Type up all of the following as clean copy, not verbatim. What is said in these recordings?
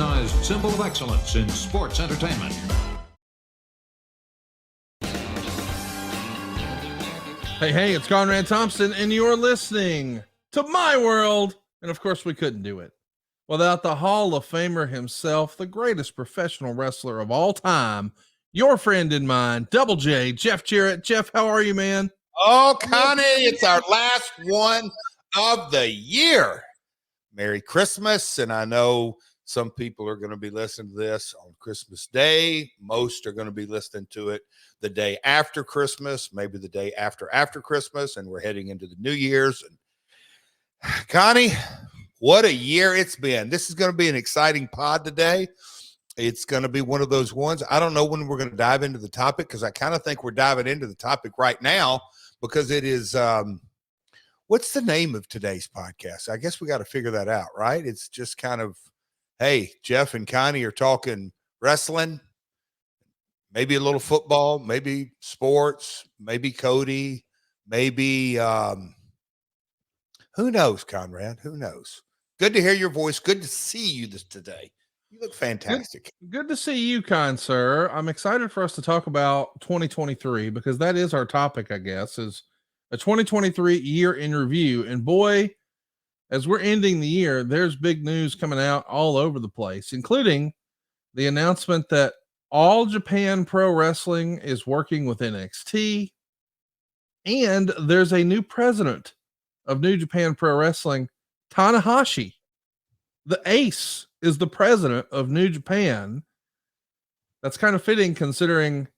recognized symbol of excellence in sports entertainment. Hey, it's Conrad Thompson, and you're listening to My World. And of course, we couldn't do it without the Hall of Famer himself, the greatest professional wrestler of all time, your friend and mine, Double J, Jeff Jarrett. Jeff, how are you, man? Oh, Connie, it's our last one of the year. Merry Christmas. And I know some people are going to be listening to this on Christmas Day. Most are going to be listening to it the day after Christmas, maybe the day after Christmas, and we're heading into the New Year's. And Connie, what a year it's been. This is going to be an exciting pod today. It's going to be one of those ones. I don't know when we're going to dive into the topic, because I kind of think we're diving into the topic right now, because it is what's the name of today's podcast? I guess we got to figure that out, right? It's just kind of, hey, Jeff and Connie are talking wrestling, maybe a little football, maybe sports, maybe Cody, maybe who knows, Conrad? Who knows? Good to hear your voice. Good to see you today. You look fantastic. Good to see you, kind sir. I'm excited for us to talk about 2023, because that is our topic, I guess, is a 2023 year in review. And boy, as we're ending the year, there's big news coming out all over the place, including the announcement that All Japan Pro Wrestling is working with NXT. And there's a new president of New Japan Pro Wrestling, Tanahashi. The ace is the president of New Japan. That's kind of fitting, considering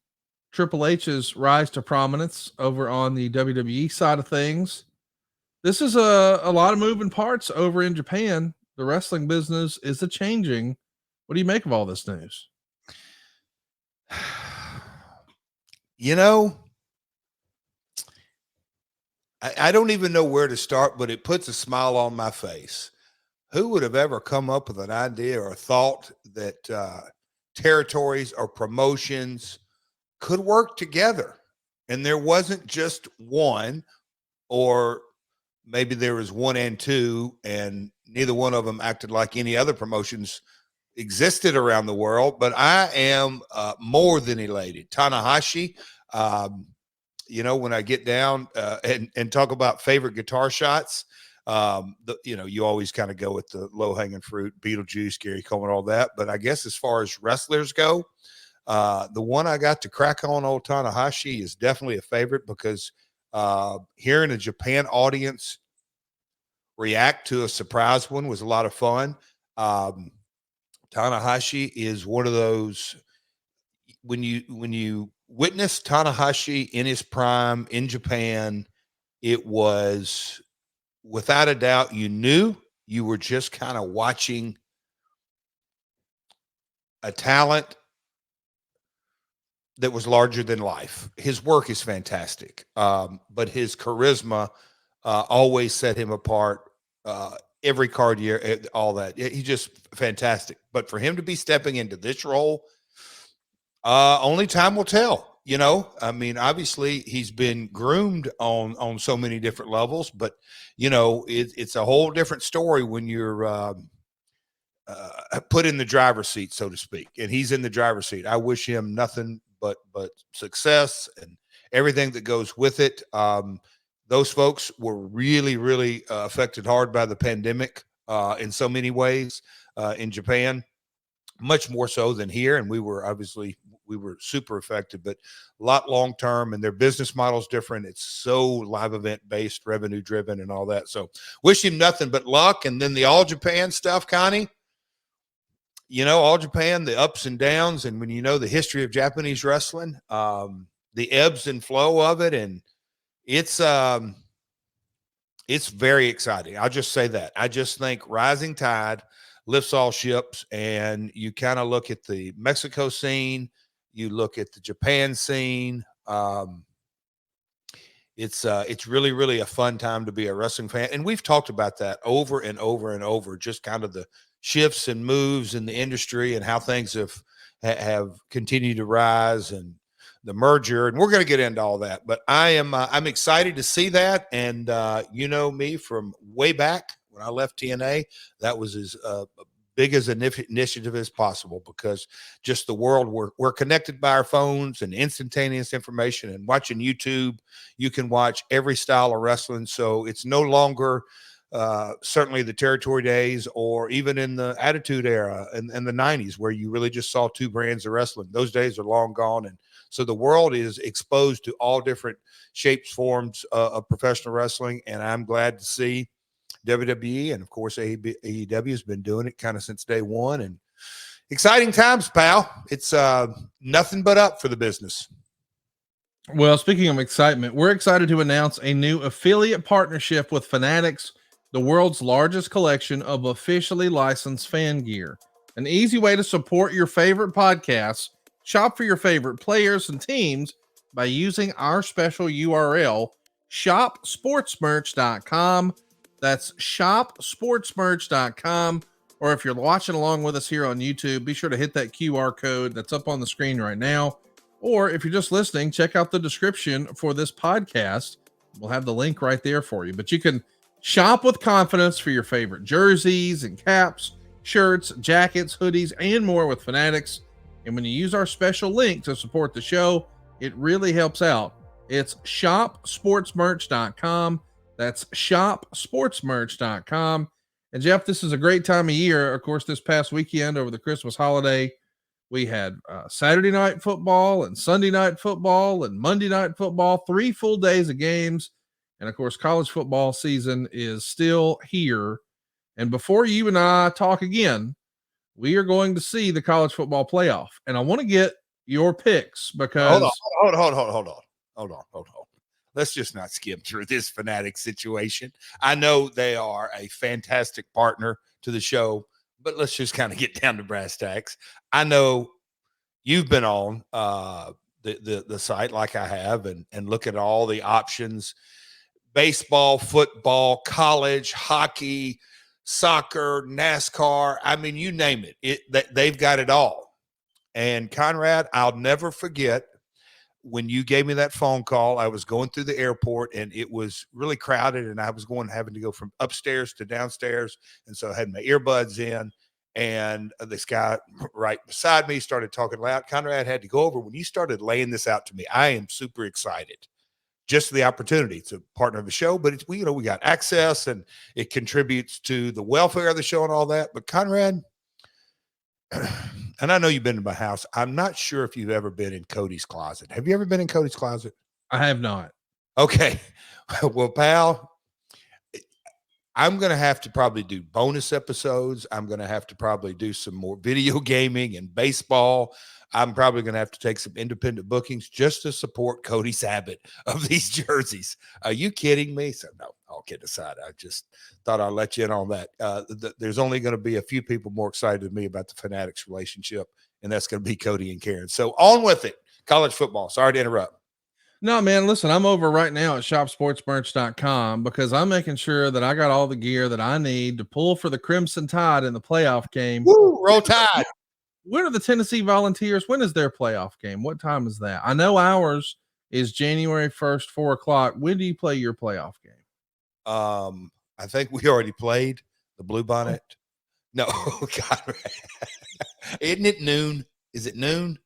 Triple H's rise to prominence over on the WWE side of things. This is a lot of moving parts over in Japan. The wrestling business is a changing. What do you make of all this news? You know, I don't even know where to start, but it puts a smile on my face. Who would have ever come up with an idea or thought that territories or promotions could work together? And there wasn't just one, or maybe there was one and two, and neither one of them acted like any other promotions existed around the world. But I am more than elated. Tanahashi, you know, when I get down and talk about favorite guitar shots, you always kind of go with the low hanging fruit, Beetlejuice, Gary Coleman, all that. But I guess as far as wrestlers go, the one I got to crack on, old Tanahashi, is definitely a favorite, because hearing a Japan audience react to a surprise one was a lot of fun. Tanahashi is one of those, when you witness Tanahashi in his prime in Japan, it was without a doubt, you knew you were just kind of watching a talent that was larger than life. His work is fantastic, but his charisma always set him apart. Every card year, all that. He's just fantastic. But for him to be stepping into this role, only time will tell. You know, I mean, obviously he's been groomed on so many different levels, but you know, it's a whole different story when you're put in the driver's seat, so to speak, and he's in the driver's seat. I wish him nothing but success and everything that goes with it. Those folks were really, really affected hard by the pandemic in so many ways in Japan, much more so than here. And we were super affected, but a lot long-term, and their business model is different. It's so live event based, revenue driven and all that. So wish him nothing but luck. And then the All Japan stuff, Connie, you know, All Japan, the ups and downs. And when you know the history of Japanese wrestling, the ebbs and flow of it. And it's very exciting. I'll just say that. I just think rising tide lifts all ships, and you kind of look at the Mexico scene, you look at the Japan scene. It's really, really a fun time to be a wrestling fan. And we've talked about that over and over and over, just kind of the shifts and moves in the industry and how things have continued to rise, and the merger. And we're going to get into all that, but I'm excited to see that. And you know me from way back when I left TNA, that was as big as an initiative as possible, because just the world, we're connected by our phones and instantaneous information, and watching YouTube, you can watch every style of wrestling. So it's no longer certainly the territory days, or even in the Attitude Era and the 90s, where you really just saw two brands of wrestling. Those days are long gone. And so the world is exposed to all different shapes, forms of professional wrestling. And I'm glad to see WWE, and of course AEW has been doing it kind of since day one. And exciting times, pal. It's nothing but up for the business. Well, speaking of excitement, we're excited to announce a new affiliate partnership with Fanatics, the world's largest collection of officially licensed fan gear. An easy way to support your favorite podcasts. Shop for your favorite players and teams by using our special URL, shopsportsmerch.com. That's shopsportsmerch.com. Or if you're watching along with us here on YouTube, be sure to hit that QR code that's up on the screen right now. Or if you're just listening, check out the description for this podcast. We'll have the link right there for you. But you can shop with confidence for your favorite jerseys and caps, shirts, jackets, hoodies, and more with Fanatics. And when you use our special link to support the show, it really helps out. It's shopsportsmerch.com. That's shopsportsmerch.com. And Jeff, this is a great time of year. Of course, this past weekend over the Christmas holiday, we had Saturday night football and Sunday night football and Monday night football, 3 full days of games. And of course, college football season is still here. And before you and I talk again, we are going to see the college football playoff. And I want to get your picks because hold on. Let's just not skim through this Fanatic situation. I know they are a fantastic partner to the show, but let's just kind of get down to brass tacks. I know you've been on the site like I have, and look at all the options: baseball, football, college, hockey, soccer, NASCAR. I mean, you name it. They've got it all. And Conrad, I'll never forget when you gave me that phone call. I was going through the airport and it was really crowded, and I was having to go from upstairs to downstairs. And so I had my earbuds in, and this guy right beside me started talking loud. Conrad had to go over. When you started laying this out to me, I am super excited. Just the opportunity to partner of the show, but it's, we got access, and it contributes to the welfare of the show and all that. But Conrad, and I know you've been to my house. I'm not sure if you've ever been in Cody's closet. Have you ever been in Cody's closet? I have not. Okay. Well, pal, I'm going to have to probably do bonus episodes. I'm going to have to probably do some more video gaming and baseball. I'm probably going to have to take some independent bookings just to support Cody's habit of these jerseys. Are you kidding me? So no, all kidding aside, I just thought I'd let you in on that. There's only going to be a few people more excited than me about the Fanatics relationship, and that's going to be Cody and Karen. So on with it. College football. Sorry to interrupt. No, man, listen, I'm over right now at shopsportsmerch.com because I'm making sure that I got all the gear that I need to pull for the Crimson Tide in the playoff game. Woo, roll Tide. When are the Tennessee Volunteers? When is their playoff game? What time is that? I know ours is January 1st, 4:00. When do you play your playoff game? I think we already played the Blue Bonnet. No, God. Isn't it noon? Is it noon?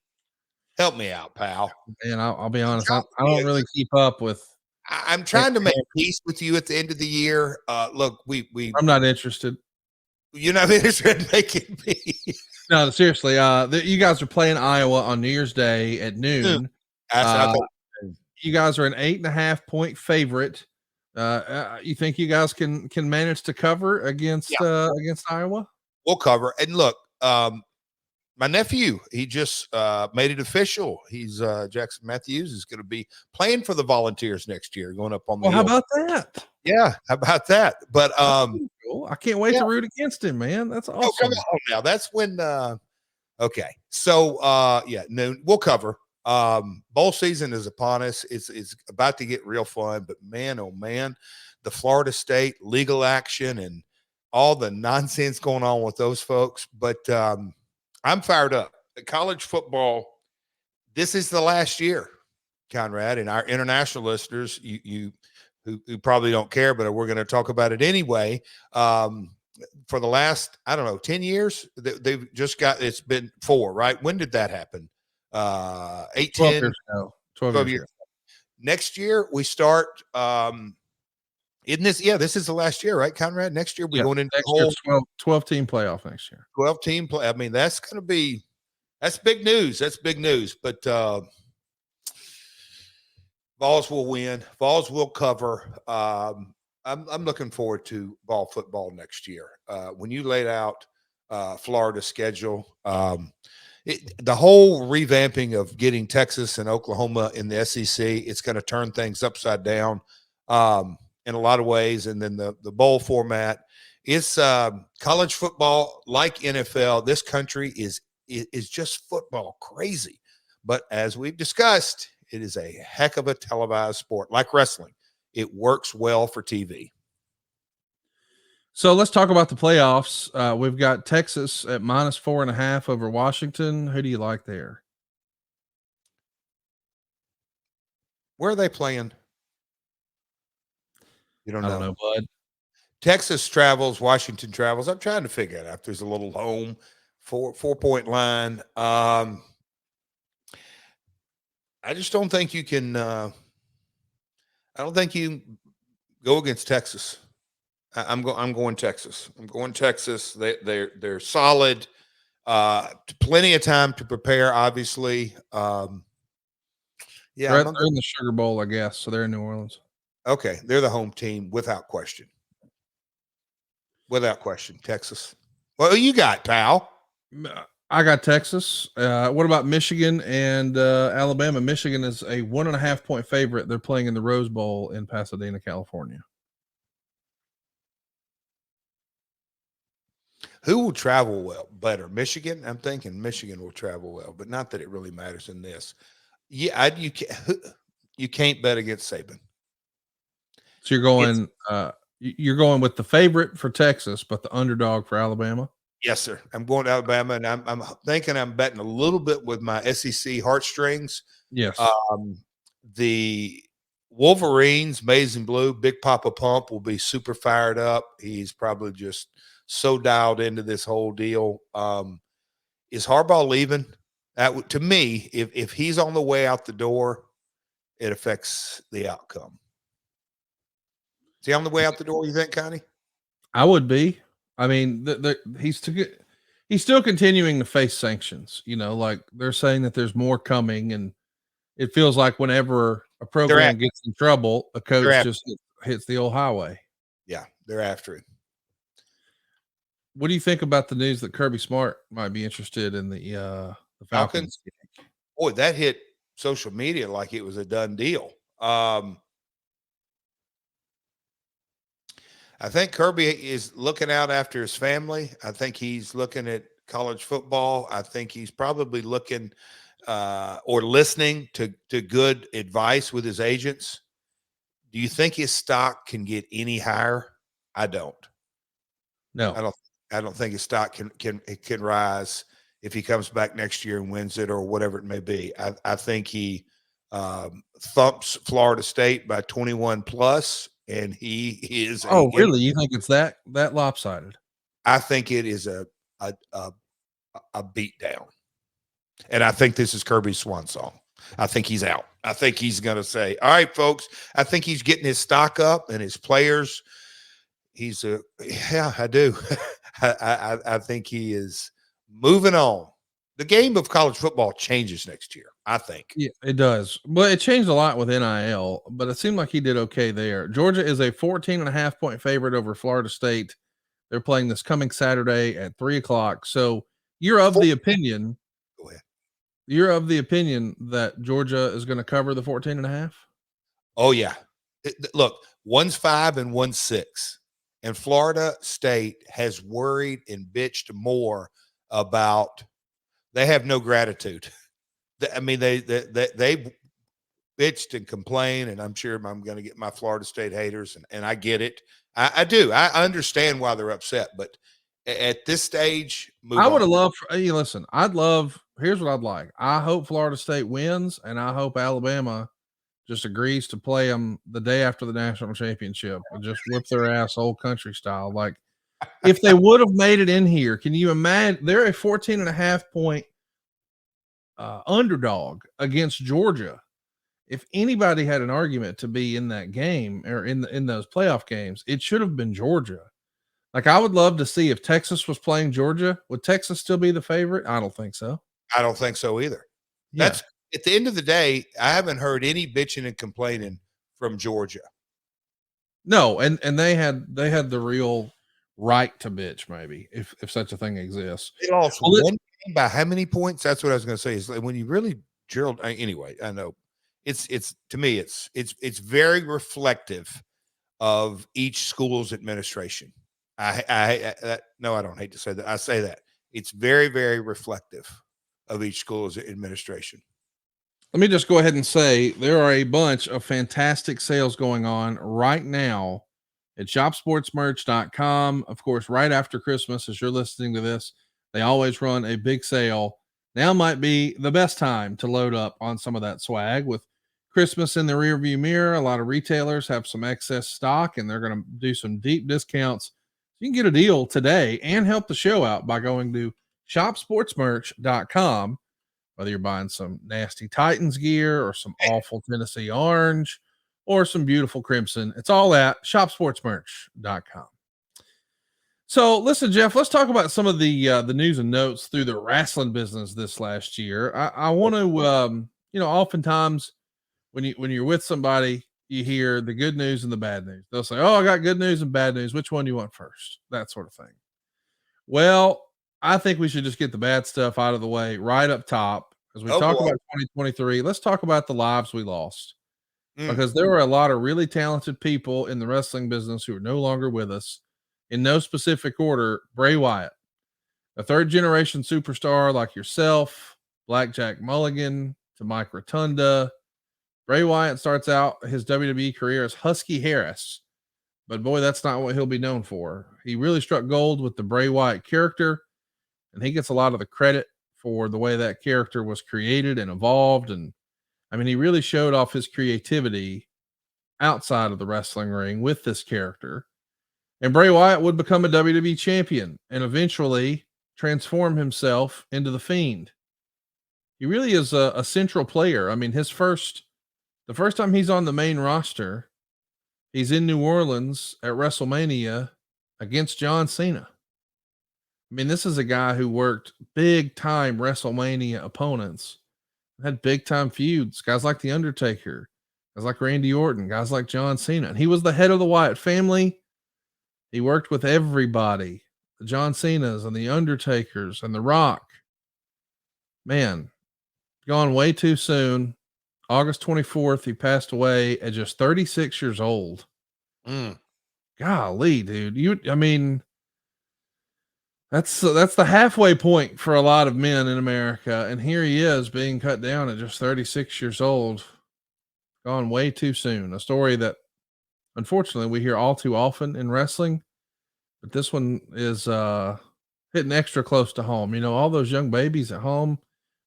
Help me out, pal. And I'll be honest, I don't really keep up with. I'm trying to make peace with you at the end of the year. Look, I'm not interested. You're not interested in making peace. No, seriously. You guys are playing Iowa on New Year's Day at noon. You guys are an 8.5 point favorite. You think you guys can manage to cover against Iowa? We'll cover. And look, my nephew, he just made it official. He's Jackson Matthews is going to be playing for the Volunteers next year, going up on the. Well, how about that? Yeah, how about that? But cool. I can't wait to root against him, man. That's awesome. Oh, come on now. That's when okay. So noon. We'll cover. Bowl season is upon us. It's about to get real fun, but man, oh man, the Florida State legal action and all the nonsense going on with those folks. But I'm fired up. College football, this is the last year, Conrad, and our international listeners, you who probably don't care, but we're going to talk about it anyway. for the last, I don't know, 10 years, they've just got, it's been 4, right? When did that happen? 8, 12 10, years ago. 12 12 years years. ago. Next year we start, isn't this, this is the last year, right, Conrad? Next year we're going into the whole 12 team playoff next year. 12 team play. I mean, that's going to be, that's big news. That's big news. But Vols will win. Vols will cover. I'm looking forward to Vol football next year. When you laid out Florida's schedule, the whole revamping of getting Texas and Oklahoma in the SEC, it's going to turn things upside down in a lot of ways. And then the bowl format, it's college football like NFL. This country is just football crazy. But as we've discussed, it is a heck of a televised sport, like wrestling. It works well for TV. So let's talk about the playoffs. We've got Texas at -4.5 over Washington. Who do you like there? Where are they playing? You don't know. I don't know, bud. Texas travels, Washington travels. I'm trying to figure it out. There's a little home 4-point line. I just don't think you can. I don't think you go against Texas. I'm going Texas. I'm going Texas. They're solid. Plenty of time to prepare. Obviously. They're in the Sugar Bowl, I guess. So they're in New Orleans. Okay, they're the home team without question. Without question, Texas. Well, you got, pal? I got Texas. What about Michigan and Alabama? Michigan is a 1.5-point favorite. They're playing in the Rose Bowl in Pasadena, California. Who will travel well better? Michigan? I'm thinking Michigan will travel well, but not that it really matters in this. Yeah, you can't bet against Saban. So you're going with the favorite for Texas, but the underdog for Alabama? Yes, sir. I'm going to Alabama, and I'm thinking I'm betting a little bit with my SEC heartstrings. Yes. The Wolverines, Maize and Blue, Big Papa Pump will be super fired up. He's probably just so dialed into this whole deal. Is Harbaugh leaving? To me, if he's on the way out the door, it affects the outcome. Is he on the way out the door, you think, Connie? I would be. I mean, he's still continuing to face sanctions. You know, like they're saying that there's more coming, and it feels like whenever a program gets in trouble, a coach just hits the old highway. Yeah, they're after it. What do you think about the news that Kirby Smart might be interested in the Falcons? Boy, that hit social media like it was a done deal. I think Kirby is looking out after his family. I think he's looking at college football. I think he's probably looking or listening to good advice with his agents. Do you think his stock can get any higher? I don't. No, I don't think his stock can rise if he comes back next year and wins it or whatever it may be. I think he thumps Florida State by 21 plus. And he is. Really? You think it's that lopsided? I think it is a beat down, and I think this is Kirby's swan song. I think he's out. I think he's going to say, "All right, folks." I think he's getting his stock up and his players. I do. I think he is moving on. The game of college football changes next year, I think. Yeah, it does. Well, it changed a lot with NIL, but it seemed like he did okay there. Georgia is a 14.5-point favorite over Florida State. They're playing this coming Saturday at 3:00. So you're of the opinion. Go ahead. You're of the opinion that Georgia is going to cover the 14.5? Oh, yeah. Look, one's 5 and one's 6. And Florida State has worried and bitched more about. They have no gratitude. I mean, they bitched and complained, and I'm sure I'm going to get my Florida State haters, and I get it. I do. I understand why they're upset, but at this stage, I would have loved. Hey, listen, here's what I'd like. I hope Florida State wins, and I hope Alabama just agrees to play them the day after the national championship and just whip their ass old country style. Like, if they would have made it in here, can you imagine? They're a 14.5 point underdog against Georgia. If anybody had an argument to be in that game or in those playoff games, it should have been Georgia. Like, I would love to see if Texas was playing Georgia. Would Texas still be the favorite? I don't think so. I don't think so either. Yeah. That's at the end of the day, I haven't heard any bitching and complaining from Georgia. No, and they had the real right to bitch, maybe, if such a thing exists. They lost Well, one game by how many points? That's what I was going to say. Is like when you really drilled. Anyway, I know it's to me it's very reflective of each school's administration. No, I don't hate to say that. I say that it's very, very reflective of each school's administration. Let me just go ahead and say there are a bunch of fantastic sales going on right now at shopsportsmerch.com. Of course, right after Christmas, as you're listening to this, they always run a big sale. Now might be the best time to load up on some of that swag. With Christmas in the rearview mirror, a lot of retailers have some excess stock and they're going to do some deep discounts. You can get a deal today and help the show out by going to shopsportsmerch.com. Whether you're buying some nasty Titans gear or some awful Tennessee orange or some beautiful crimson, it's all at shopsportsmerch.com. So listen, Jeff, let's talk about some of the news and notes through the wrestling business this last year. I want to, oftentimes when you're with somebody, you hear the good news and the bad news. They'll say, "Oh, I got good news and bad news. Which one do you want first?" That sort of thing. Well, I think we should just get the bad stuff out of the way right up top. As we talk about 2023, let's talk about the lives we lost, because there were a lot of really talented people in the wrestling business who are no longer with us. In no specific order: Bray Wyatt, a third generation superstar like yourself, Blackjack Mulligan to Mike Rotunda. Bray Wyatt starts out his WWE career as Husky Harris, but boy, that's not what he'll be known for. He really struck gold with the Bray Wyatt character, and he gets a lot of the credit for the way that character was created and evolved. And I mean, he really showed off his creativity outside of the wrestling ring with this character. And Bray Wyatt would become a WWE champion and eventually transform himself into the Fiend. He really is a central player. I mean, the first time he's on the main roster, he's in New Orleans at WrestleMania against John Cena. I mean, this is a guy who worked big time WrestleMania opponents, had big time feuds, guys like The Undertaker, guys like Randy Orton, guys like John Cena. And he was the head of the Wyatt family. He worked with everybody, the John Cenas and the Undertakers and The Rock. Man, gone way too soon. August 24th, he passed away at just 36 years old. Golly, dude. That's the halfway point for a lot of men in America. And here he is being cut down at just 36 years old. Gone way too soon. A story that unfortunately we hear all too often in wrestling, but this one is hitting extra close to home. All those young babies at home.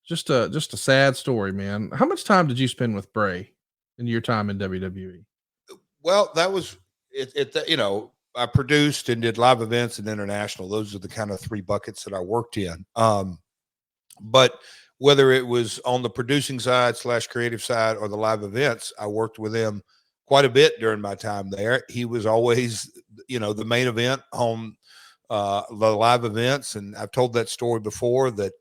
Just a sad story, man. How much time did you spend with Bray in your time in WWE? Well, that was it. I produced and did live events and international. Those are the kind of three buckets that I worked in. But whether it was on the producing side / creative side or the live events, I worked with him quite a bit during my time there. He was always, the main event on the live events. And I've told that story before, that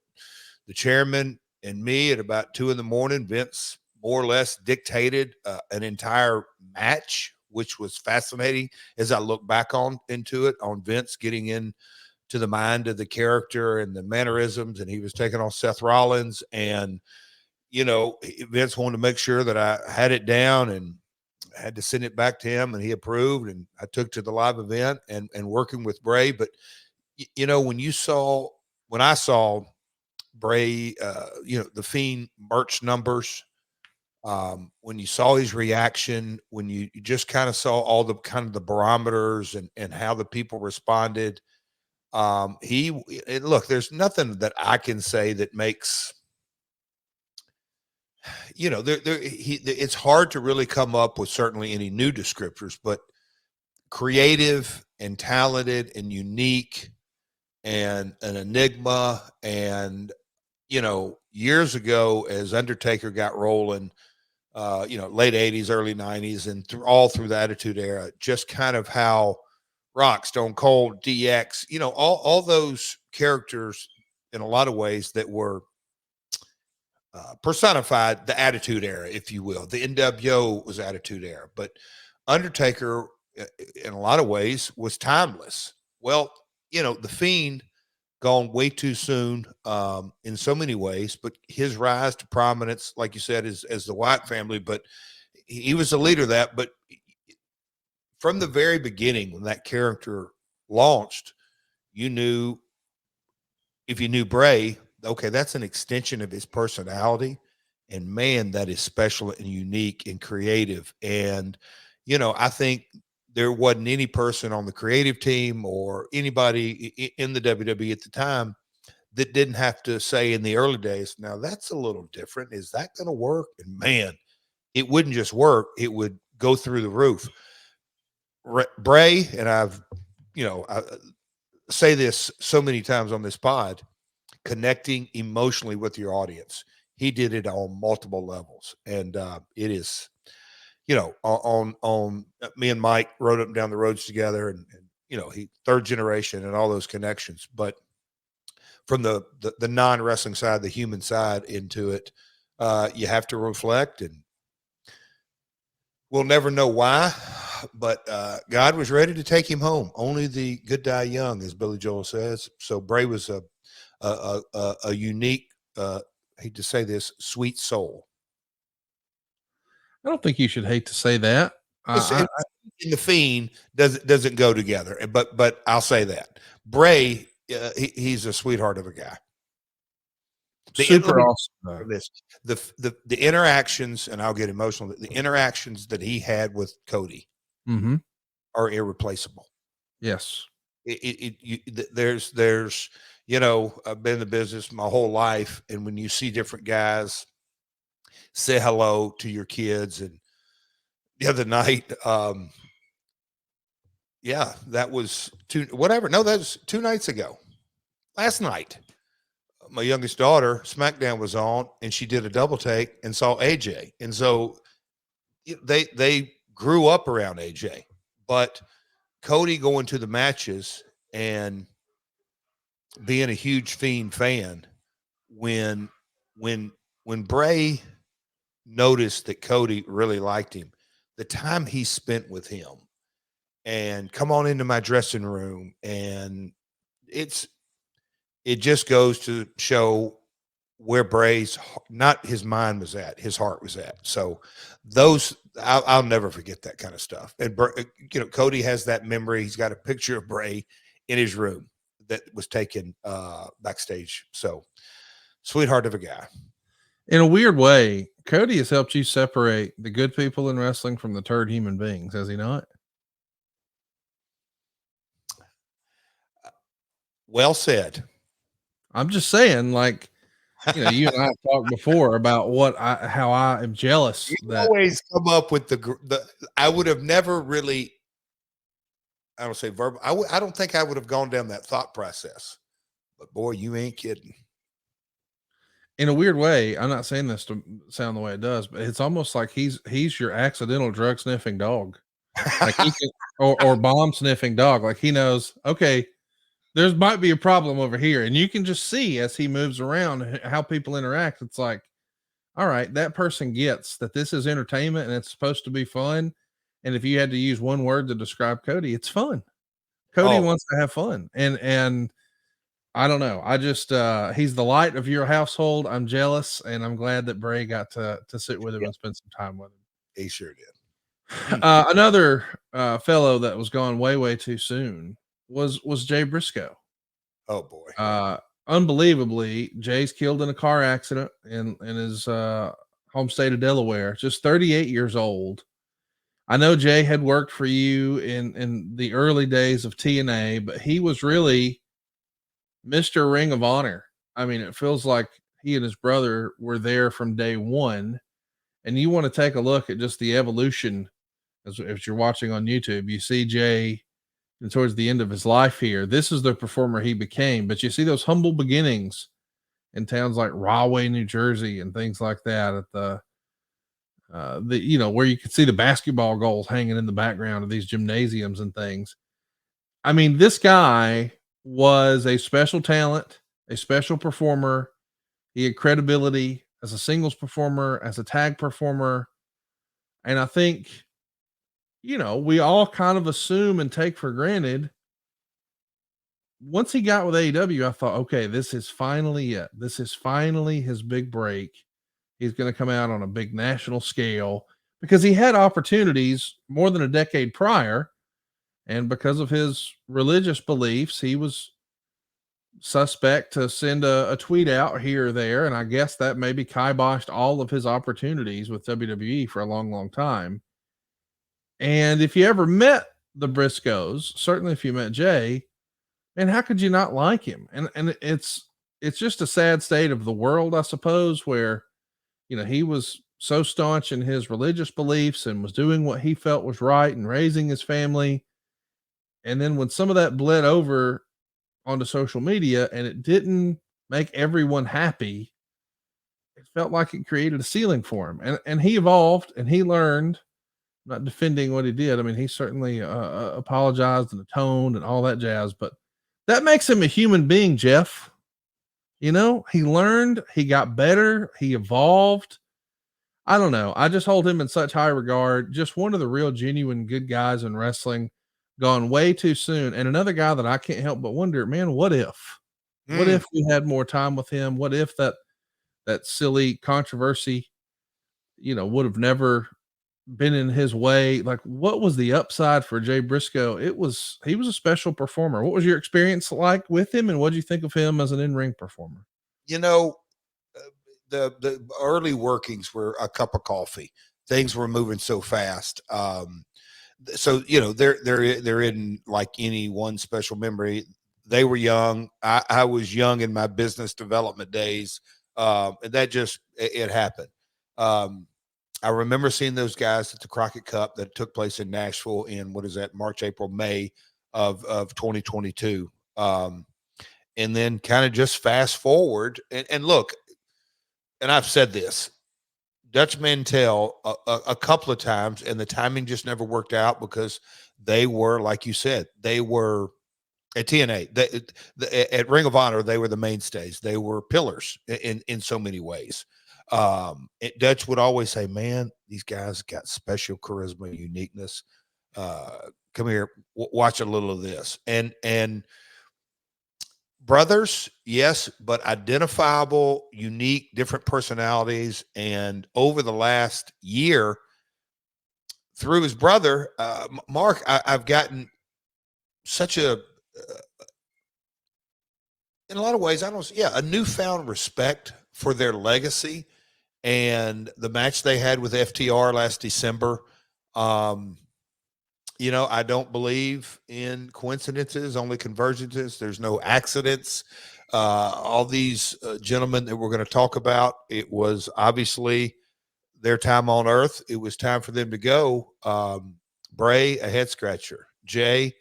the chairman and me at about 2 a.m, Vince more or less dictated an entire match, which was fascinating as I look back into it, on Vince getting in to the mind of the character and the mannerisms. And he was taking on Seth Rollins, and, Vince wanted to make sure that I had it down and had to send it back to him, and he approved, and I took to the live event and working with Bray. But, when I saw Bray, the Fiend merch numbers, when you saw his reaction, when you just kind of saw all the kind of the barometers and how the people responded, look, there's nothing that I can say that makes, it's hard to really come up with certainly any new descriptors, but creative and talented and unique and an enigma. And, years ago, as Undertaker got rolling, late 80s, early 90s, and all through the Attitude Era, just kind of how Rock, Stone Cold, DX, all those characters in a lot of ways that were personified the Attitude Era, if you will. The NWO was Attitude Era, but Undertaker, in a lot of ways, was timeless. Well, The Fiend, gone way too soon in so many ways, but his rise to prominence, like you said, is as the Wyatt family, but he was the leader of that. But from the very beginning, when that character launched, you knew, if you knew Bray, okay, that's an extension of his personality. And man, that is special and unique and creative. And, I think there wasn't any person on the creative team or anybody in the WWE at the time that didn't have to say in the early days, now that's a little different. Is that going to work? And man, it wouldn't just work. It would go through the roof. Bray, and I say this so many times on this pod, connecting emotionally with your audience. He did it on multiple levels. And it is, on me and Mike rode up and down the roads together, and he third generation and all those connections. But from the non-wrestling side, the human side into it, you have to reflect, and we'll never know why, but God was ready to take him home. Only the good die young, as Billy Joel says. So Bray was a unique, I hate to say this, sweet soul. I don't think you should hate to say that. In the Fiend doesn't go together, but I'll say that Bray, he's a sweetheart of a guy. Super awesome. The interactions, and I'll get emotional. The interactions that he had with Cody are irreplaceable. Yes, there's I've been in the business my whole life, and when you see different guys say hello to your kids, and the other night, that was that was 2 nights ago. Last night, my youngest daughter, SmackDown was on, and she did a double take and saw AJ. And so they grew up around AJ, but Cody going to the matches and being a huge Fiend fan, when Bray noticed that Cody really liked him, the time he spent with him, and come on into my dressing room, and it just goes to show where Bray's, not his mind was at, his heart was at. So I'll never forget that kind of stuff. And Cody has that memory. He's got a picture of Bray in his room that was taken backstage. So sweetheart of a guy. In a weird way, Cody has helped you separate the good people in wrestling from the turd human beings, has he not? Well said. I'm just saying, like, you and I have talked before about how I am jealous. You always come up with I would have never really, I don't say verbal. I don't think I would have gone down that thought process, but boy, you ain't kidding. In a weird way, I'm not saying this to sound the way it does, but it's almost like he's your accidental drug sniffing dog, like he can, or bomb sniffing dog. Like he knows, okay, there's might be a problem over here, and you can just see as he moves around how people interact. It's like, all right, that person gets that this is entertainment and it's supposed to be fun. And if you had to use one word to describe Cody, it's fun. Cody wants to have fun, and I don't know. I just he's the light of your household. I'm jealous, and I'm glad that Bray got to sit with him and spend some time with him. He sure did. Another fellow that was gone way too soon was Jay Brisco. Oh boy. Unbelievably, Jay's killed in a car accident in his home state of Delaware, just 38 years old. I know Jay had worked for you in the early days of TNA, but he was really Mr. Ring of Honor. I mean, it feels like he and his brother were there from day one. And you want to take a look at just the evolution If you're watching on YouTube, you see Jay towards the end of his life here. This is the performer he became. But you see those humble beginnings in towns like Rahway, New Jersey, and things like that at the where you could see the basketball goals hanging in the background of these gymnasiums and things. I mean, this guy was a special talent, a special performer. He had credibility as a singles performer, as a tag performer. And I think, we all kind of assume and take for granted. Once he got with AEW, I thought, okay, this is finally it. This is finally his big break. He's going to come out on a big national scale because he had opportunities more than a decade prior. And because of his religious beliefs, he was suspect to send a tweet out here or there. And I guess that maybe kiboshed all of his opportunities with WWE for a long, long time. And if you ever met the Briscoes, certainly if you met Jay, and how could you not like him? And it's just a sad state of the world, I suppose, where he was so staunch in his religious beliefs and was doing what he felt was right and raising his family. And then when some of that bled over onto social media and it didn't make everyone happy, it felt like it created a ceiling for him. And he evolved and he learned. I'm not defending what he did. I mean, he certainly apologized and atoned and all that jazz, but that makes him a human being, Jeff. He learned, he got better, he evolved. I don't know. I just hold him in such high regard. Just one of the real genuine good guys in wrestling, gone way too soon. And another guy that I can't help but wonder, man, what if? What if we had more time with him? What if that silly controversy, would have never been in his way? Like, what was the upside for Jay Briscoe? He was a special performer. What was your experience like with him, and what did you think of him as an in-ring performer? The early workings were a cup of coffee. Things were moving so fast. So they're in like any one special memory. They were young. I was young in my business development days, and that just it happened. I remember seeing those guys at the Crockett Cup that took place in Nashville in March, April, May of 2022. And then kind of just fast forward and look, and I've said this, Dutch Mantell a couple of times, and the timing just never worked out because they were, like you said, they were at TNA, at Ring of Honor, they were the mainstays. They were pillars in so many ways. Dutch would always say, man, these guys got special charisma and uniqueness. Come here, watch a little of this. And brothers, yes, but identifiable, unique, different personalities. And over the last year, through his brother, Mark, I've gotten such in a lot of ways, a newfound respect for their legacy and the match they had with FTR last December. I don't believe in coincidences, only convergences. There's no accidents. All these gentlemen that we're going to talk about, it was obviously their time on earth. It was time for them to go. Bray, a head scratcher. Jay,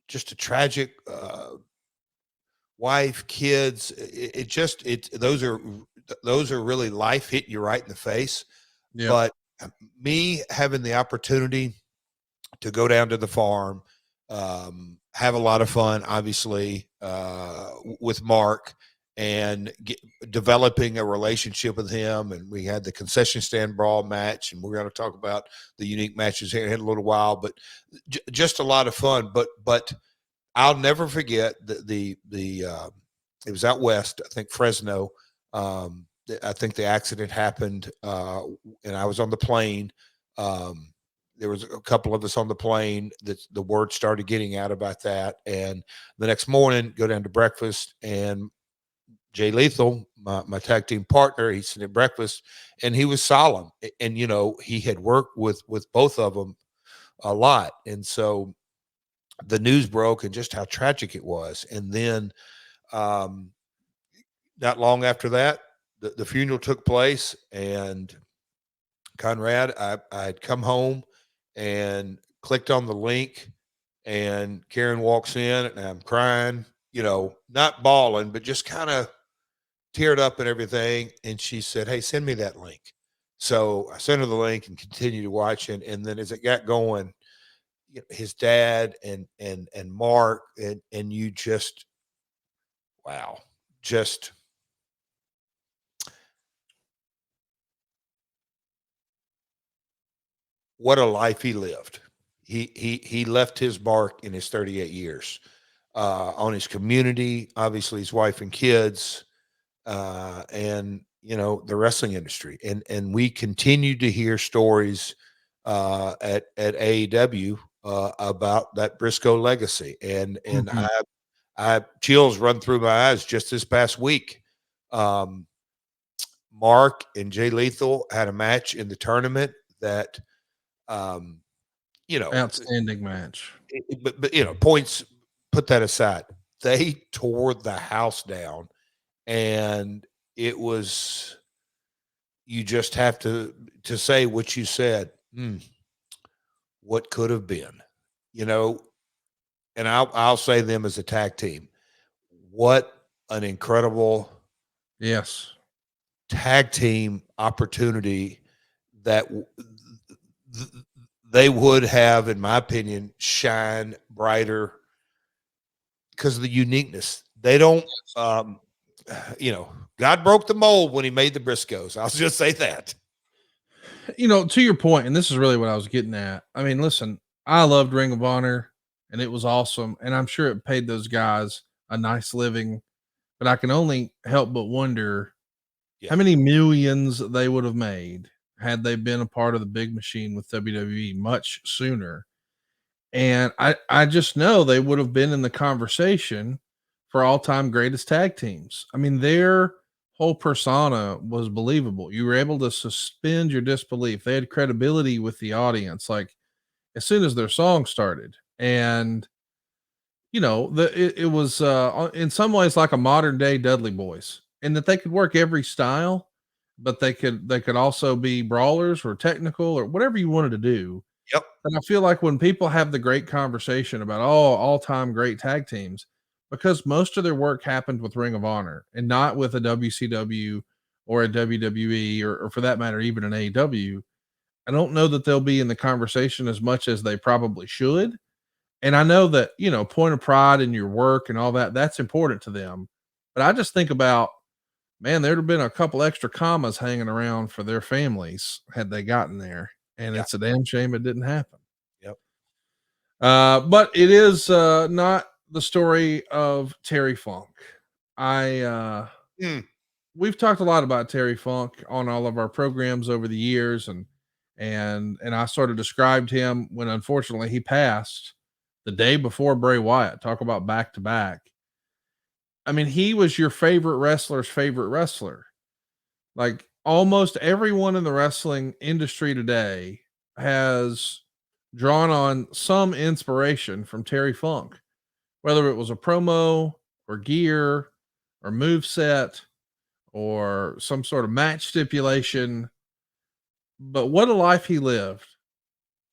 just a tragic wife, kids. Those are really life hitting you right in the face. Yeah. But me having the opportunity to go down to the farm, have a lot of fun, obviously, with Mark, and developing a relationship with him. And we had the concession stand brawl match, and we're going to talk about the unique matches here in a little while, but just a lot of fun. But I'll never forget it was out west, I think Fresno. I think the accident happened, and I was on the plane. There was a couple of us on the plane that the word started getting out about that. And the next morning, go down to breakfast, and Jay Lethal, my tag team partner, he's sitting at breakfast, and he was solemn. And, he had worked with both of them a lot. And so the news broke and just how tragic it was. And then not long after that, the funeral took place, and Conrad, I'd come home and clicked on the link, and Karen walks in, and I'm crying, not bawling, but just kind of teared up and everything. And she said, "Hey, send me that link." So I sent her the link and continued to watch it. And then as it got going, his dad and Mark and you just, wow, just what a life he lived. He left his mark in his 38 years on his community, obviously his wife and kids, and the wrestling industry. And we continue to hear stories at AEW about that Brisco legacy. And I chills run through my eyes just this past week. Mark and Jay Lethal had a match in the tournament that, outstanding match. But points, put that aside. They tore the house down, and it was, you just have to say what you said. What could have been, and I'll say them as a tag team. What an incredible tag team opportunity that they would have, in my opinion, shine brighter because of the uniqueness. They don't, God broke the mold when he made the Briscoes. I'll just say that. To your point, and this is really what I was getting at. I mean, listen, I loved Ring of Honor, and it was awesome. And I'm sure it paid those guys a nice living, but I can only help but wonder how many millions they would have made had they been a part of the big machine with WWE much sooner. And I just know they would have been in the conversation for all-time greatest tag teams. I mean, their whole persona was believable. You were able to suspend your disbelief. They had credibility with the audience, like as soon as their song started. And it was in some ways like a modern day Dudley Boys, in that they could work every style, but they could also be brawlers or technical or whatever you wanted to do. Yep. And I feel like when people have the great conversation about all-time great tag teams, because most of their work happened with Ring of Honor and not with a WCW or a WWE or for that matter, even an AEW, I don't know that they'll be in the conversation as much as they probably should. And I know that, point of pride in your work and all that, that's important to them. But I just think about, man, there'd have been a couple extra commas hanging around for their families had they gotten there. And it's a damn shame it didn't happen. Yep. But it is not the story of Terry Funk. We've talked a lot about Terry Funk on all of our programs over the years, and I sort of described him when unfortunately he passed the day before Bray Wyatt. Talk about back to back. I mean, he was your favorite wrestler's favorite wrestler. Like almost everyone in the wrestling industry today has drawn on some inspiration from Terry Funk, whether it was a promo or gear or moveset or some sort of match stipulation. But what a life he lived.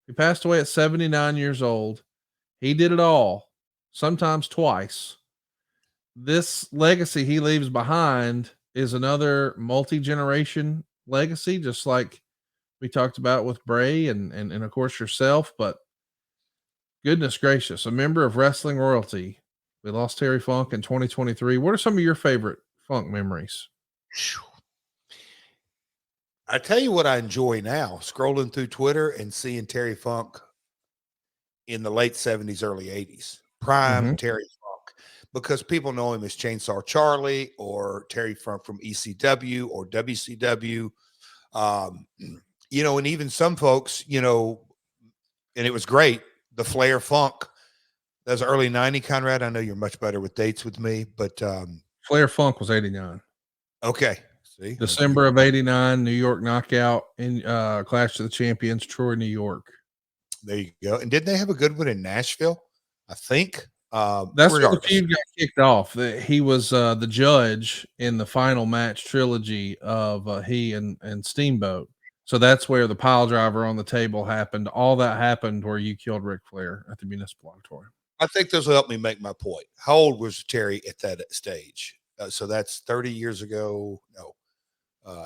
He passed away at 79 years old. He did it all, sometimes twice. This legacy he leaves behind is another multi-generation legacy, just like we talked about with Bray and of course yourself. But goodness gracious, a member of wrestling royalty. We lost Terry Funk in 2023. What are some of your favorite Funk memories? I tell you what I enjoy now, scrolling through Twitter and seeing Terry Funk in the late 70s, early 80s, prime Terry Funk, because people know him as Chainsaw Charlie or Terry Funk from ECW or WCW. And even some folks, and it was great, the Flair Funk. That was early 90, Conrad. I know you're much better with dates with me, but Flair Funk was 89. Okay. See, December of 89, New York knockout in Clash of the Champions, Troy, New York. There you go. And didn't they have a good one in Nashville? I think. That's where the feud got kicked off. He was the judge in the final match trilogy of he and Steamboat. So that's where the pile driver on the table happened. All that happened where you killed Ric Flair at the Municipal Auditorium. I think this will help me make my point. How old was Terry at that stage? So that's 30 years ago. No.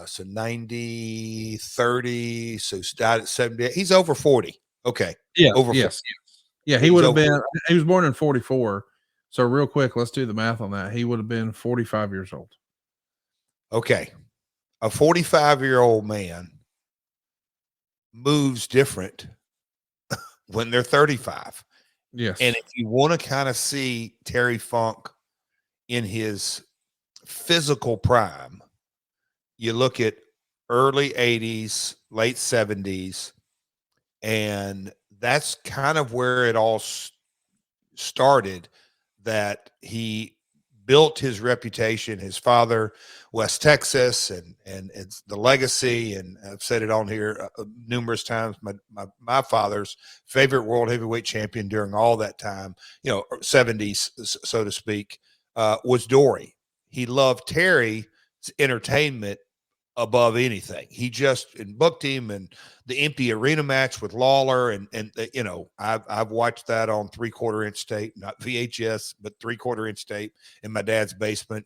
So 90, 30. So died at 70. He's over 40. Okay. Yeah. Over 40. Yes. Yeah. He would have been, he was born in 44. So real quick, let's do the math on that. He would have been 45 years old. Okay. A 45-year-old man moves different when they're 35. Yes. And if you want to kind of see Terry Funk in his physical prime, you look at early 80s, late 70s, and that's kind of where it all started, that he built his reputation. His father, West Texas, and it's the legacy. And I've said it on here numerous times. My father's favorite world heavyweight champion during all that time, 70s, so to speak, was Dory. He loved Terry's entertainment above anything. He just booked him, and the empty arena match with Lawler, and I've watched that on 3/4 inch tape, not VHS, but 3/4 inch tape in my dad's basement.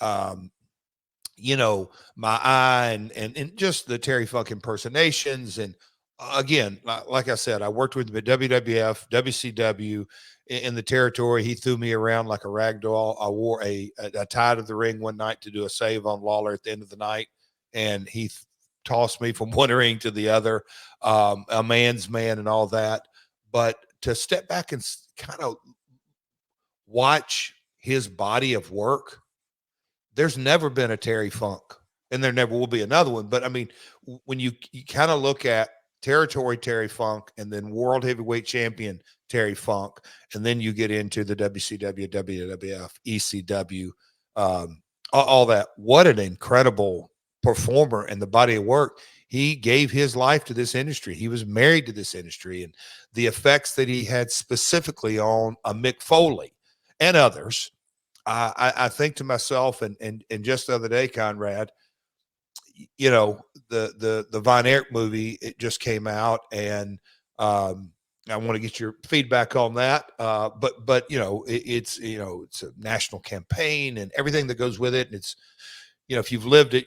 My eye and just the Terry Funk impersonations. And again, like I said, I worked with him at WWF, WCW in the territory. He threw me around like a rag doll. I wore a tie to the ring one night to do a save on Lawler at the end of the night, and he tossed me from one ring to the other, a man's man and all that. But to step back and kind of watch his body of work, there's never been a Terry Funk, and there never will be another one. But I mean, when you kind of look at territory Terry Funk, and then world heavyweight champion Terry Funk, and then you get into the WCW, WWF, ECW, all that. What an incredible performer and the body of work. He gave his life to this industry. He was married to this industry, and the effects that he had specifically on Mick Foley and others. I think to myself, and just the other day, Conrad, the Von Erich movie, it just came out, and I want to get your feedback on that. But it's a national campaign and everything that goes with it. And it's, if you've lived it,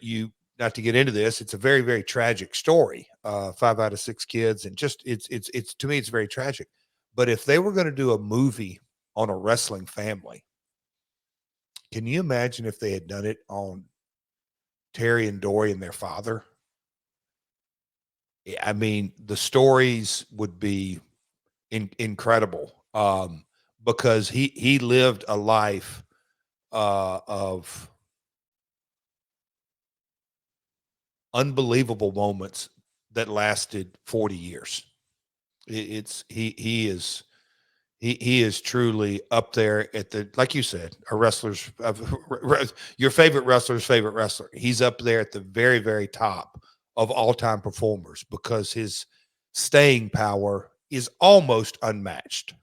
not to get into this, it's a very, very tragic story. 5 out of 6 kids, and just it's to me, it's very tragic. But if they were going to do a movie on a wrestling family, can you imagine if they had done it on Terry and Dory and their father? I mean, the stories would be incredible, because he lived a life of unbelievable moments that lasted 40 years. He is truly up there at the, like you said, your favorite wrestler's favorite wrestler. He's up there at the very, very top of all-time performers, because his staying power is almost unmatched.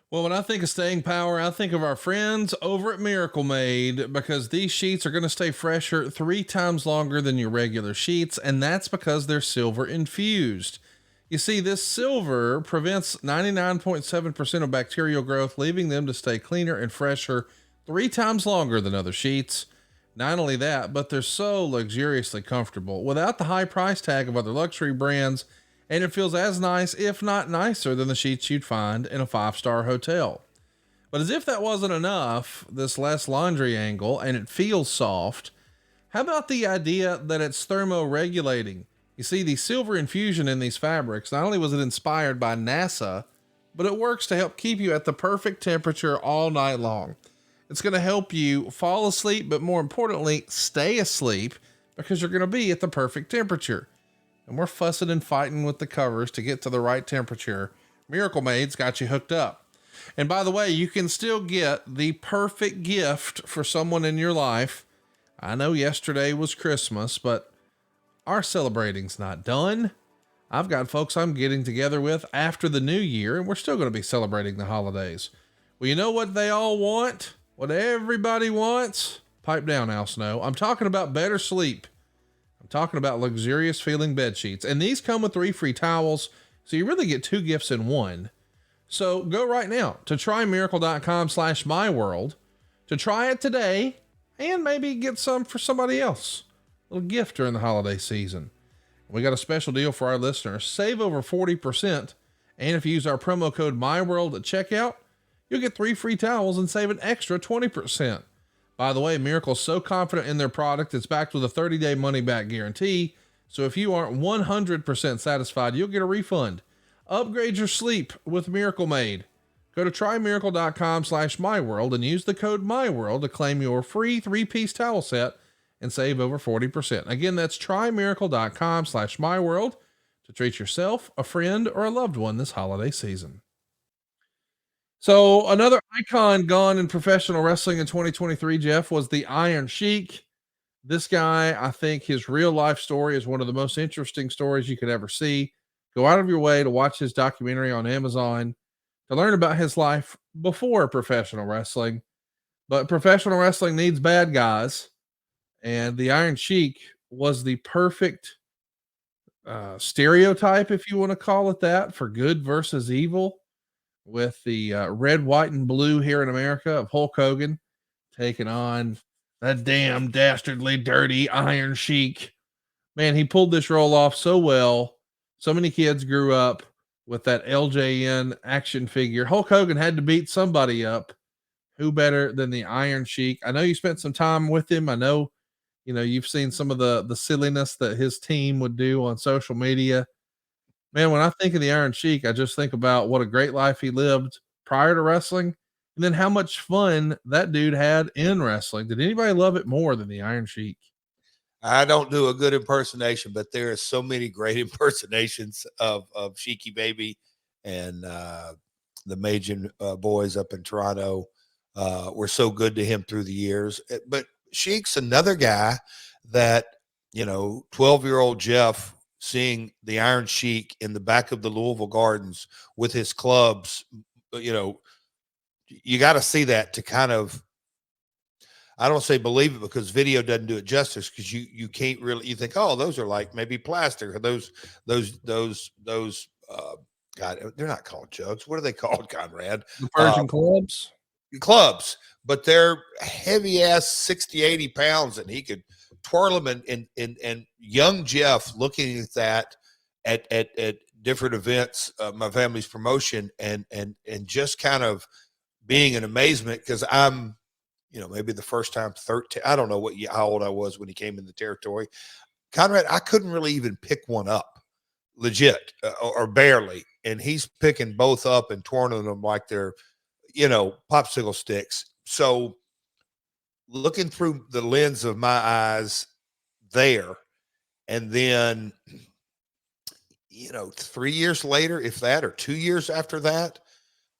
Well, when I think of staying power, I think of our friends over at Miracle Made, because these sheets are going to stay fresher 3 times longer than your regular sheets, and that's because they're silver infused. You see, this silver prevents 99.7% of bacterial growth, leaving them to stay cleaner and fresher 3 times longer than other sheets. Not only that, but they're so luxuriously comfortable without the high price tag of other luxury brands, and it feels as nice, if not nicer, than the sheets you'd find in a 5-star hotel. But as if that wasn't enough, this less laundry angle, and it feels soft, how about the idea that it's thermoregulating? You see, the silver infusion in these fabrics, not only was it inspired by NASA, but it works to help keep you at the perfect temperature all night long. It's going to help you fall asleep, but more importantly, stay asleep, because you're going to be at the perfect temperature. And we're fussing and fighting with the covers to get to the right temperature. Miracle Made's got you hooked up. And by the way, you can still get the perfect gift for someone in your life. I know yesterday was Christmas, but our celebrating's not done. I've got folks I'm getting together with after the new year, and we're still going to be celebrating the holidays. Well, you know what they all want? What everybody wants? Pipe down, Al Snow. I'm talking about better sleep. I'm talking about luxurious feeling bed sheets. And these come with 3 free towels, so you really get 2 gifts in one. So go right now to trymiracle.com/myworld to try it today and maybe get some for somebody else. A little gift during the holiday season. We got a special deal for our listeners. Save over 40%. And if you use our promo code MyWorld at checkout, you'll get 3 free towels and save an extra 20%. By the way, Miracle's so confident in their product, it's backed with a 30-day money-back guarantee. So if you aren't 100% satisfied, you'll get a refund. Upgrade your sleep with Miracle Made. Go to trymiracle.com/myworld and use the code MyWorld to claim your free 3-piece towel set and save over 40%. Again, that's trymiracle.com/myworld to treat yourself, a friend, or a loved one this holiday season. So another icon gone in professional wrestling in 2023, Jeff, was the Iron Chic. This guy, I think his real life story is one of the most interesting stories you could ever see. Go out of your way to watch his documentary on Amazon to learn about his life before professional wrestling. But professional wrestling needs bad guys. And the Iron Chic was the perfect stereotype, if you want to call it that, for good versus evil, with the red, white, and blue here in America of Hulk Hogan taking on that damn dastardly dirty Iron Chic. Man, he pulled this role off so well. So many kids grew up with that LJN action figure. Hulk Hogan had to beat somebody up. Who better than the Iron Chic? I know you spent some time with him. I know, you've seen some of the silliness that his team would do on social media. Man, when I think of the Iron Sheik, I just think about what a great life he lived prior to wrestling, and then how much fun that dude had in wrestling. Did anybody love it more than the Iron Sheik? I don't do a good impersonation, but there are so many great impersonations of Sheiky Baby and the Majin boys up in Toronto were so good to him through the years. But Sheik's another guy that, 12-year-old Jeff seeing the Iron Sheik in the back of the Louisville Gardens with his clubs, you got to see that to kind of, I don't say believe it because video doesn't do it justice, because you can't really, you think, oh, those are like maybe plastic, or those God, they're not called jugs. What are they called, Conrad? The Persian clubs? Clubs, but they're heavy ass 60, 80 pounds, and he could twirl them. And young Jeff looking at that at different events, my family's promotion, and just kind of being in amazement, because I'm, maybe the first time 13, I don't know how old I was when he came in the territory. Conrad, I couldn't really even pick one up legit or barely. And he's picking both up and twirling them like they're, popsicle sticks. So looking through the lens of my eyes there, and then, 3 years later, if that, or 2 years after that.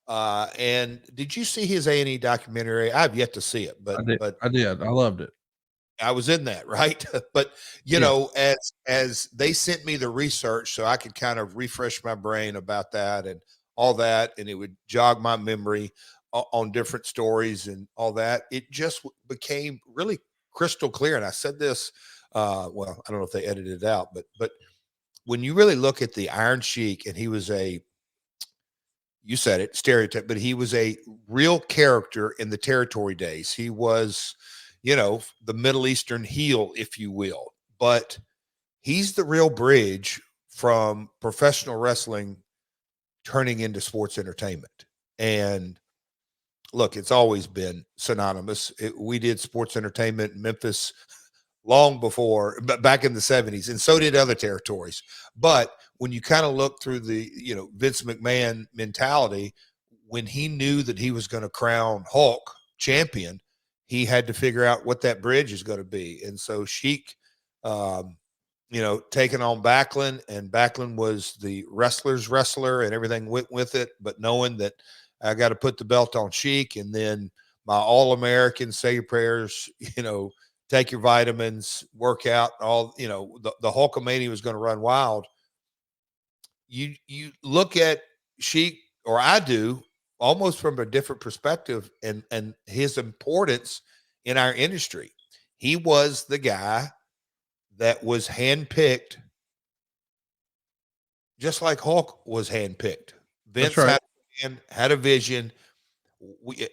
And did you see his A&E documentary? I've yet to see it, but I did. I loved it. I was in that, right? But as they sent me the research so I could kind of refresh my brain about that and all that, and it would jog my memory on different stories and all that, it just became really crystal clear. And I said this, well, I don't know if they edited it out, but when you really look at the Iron Sheik, and he was you said it, stereotype, but he was a real character in the territory days. He was, the Middle Eastern heel, if you will, but he's the real bridge from professional wrestling turning into sports entertainment. And look, it's always been synonymous. We did sports entertainment in Memphis long before, but back in the 70s, and so did other territories. But when you kind of look through the, Vince McMahon mentality, when he knew that he was going to crown Hulk champion, he had to figure out what that bridge is going to be. And so Sheik, taking on Backlund, and Backlund was the wrestler's wrestler, and everything went with it. But knowing that I got to put the belt on Sheik, and then my All-American, say your prayers, take your vitamins, work out, all, the Hulkamania was going to run wild. You look at Sheik, or I do, almost from a different perspective, and his importance in our industry. He was the guy that was handpicked, just like Hulk was handpicked. That's Vince right. had a vision.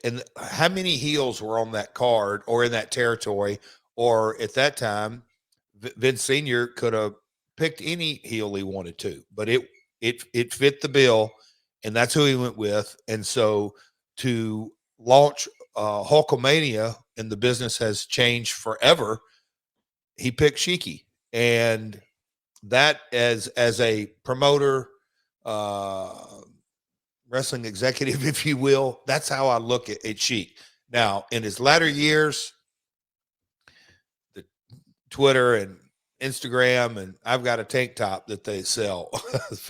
And how many heels were on that card or in that territory? Or at that time, Vince Sr. could have picked any heel he wanted to, but it fit the bill, and that's who he went with. And so to launch Hulkamania, and the business has changed forever, he picked Sheiky. And that as a promoter, wrestling executive, if you will, that's how I look at Sheik. Now, in his latter years, the Twitter and Instagram, and I've got a tank top that they sell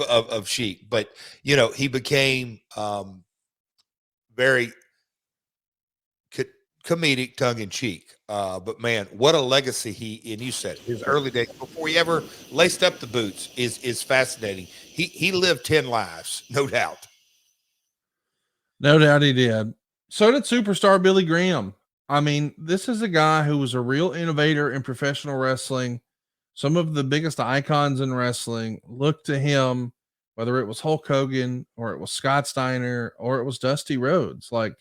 of Sheik, but he became very comedic, tongue in cheek. But man, what a legacy and you said his early days before he ever laced up the boots is fascinating. He lived 10 lives, no doubt. No doubt he did. So did superstar Billy Graham. I mean, this is a guy who was a real innovator in professional wrestling. Some of the biggest icons in wrestling looked to him, whether it was Hulk Hogan or it was Scott Steiner or it was Dusty Rhodes. And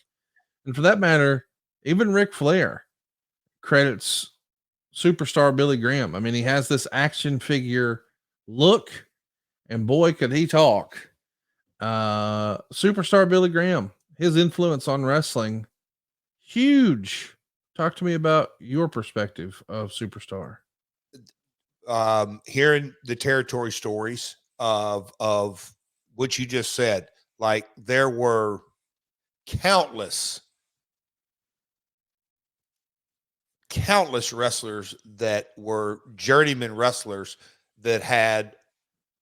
for that matter, even Ric Flair credits superstar Billy Graham. I mean, he has this action figure look, and boy, could he talk. Superstar Billy Graham, his influence on wrestling, huge. Talk to me about your perspective of superstar. Hearing the territory stories of what you just said, like there were countless wrestlers that were journeyman wrestlers that had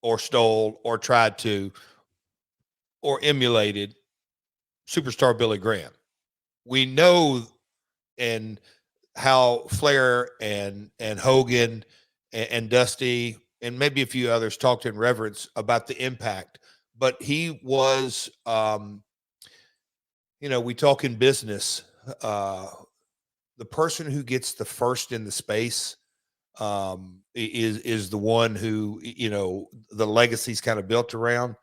or stole or tried to or emulated superstar Billy Graham. We know and how Flair and Hogan and Dusty and maybe a few others talked in reverence about the impact, but he was, we talk in business, the person who gets the first in the space is the one who, the legacy's kind of built around.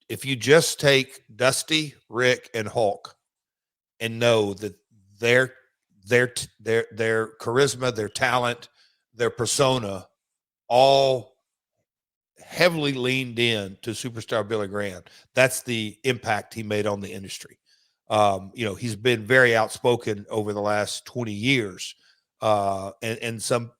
If you just take Dusty, Rick, and Hulk and know that their charisma, their talent, their persona, all heavily leaned in to superstar Billy Graham. That's the impact he made on the industry. He's been very outspoken over the last 20 years. And some,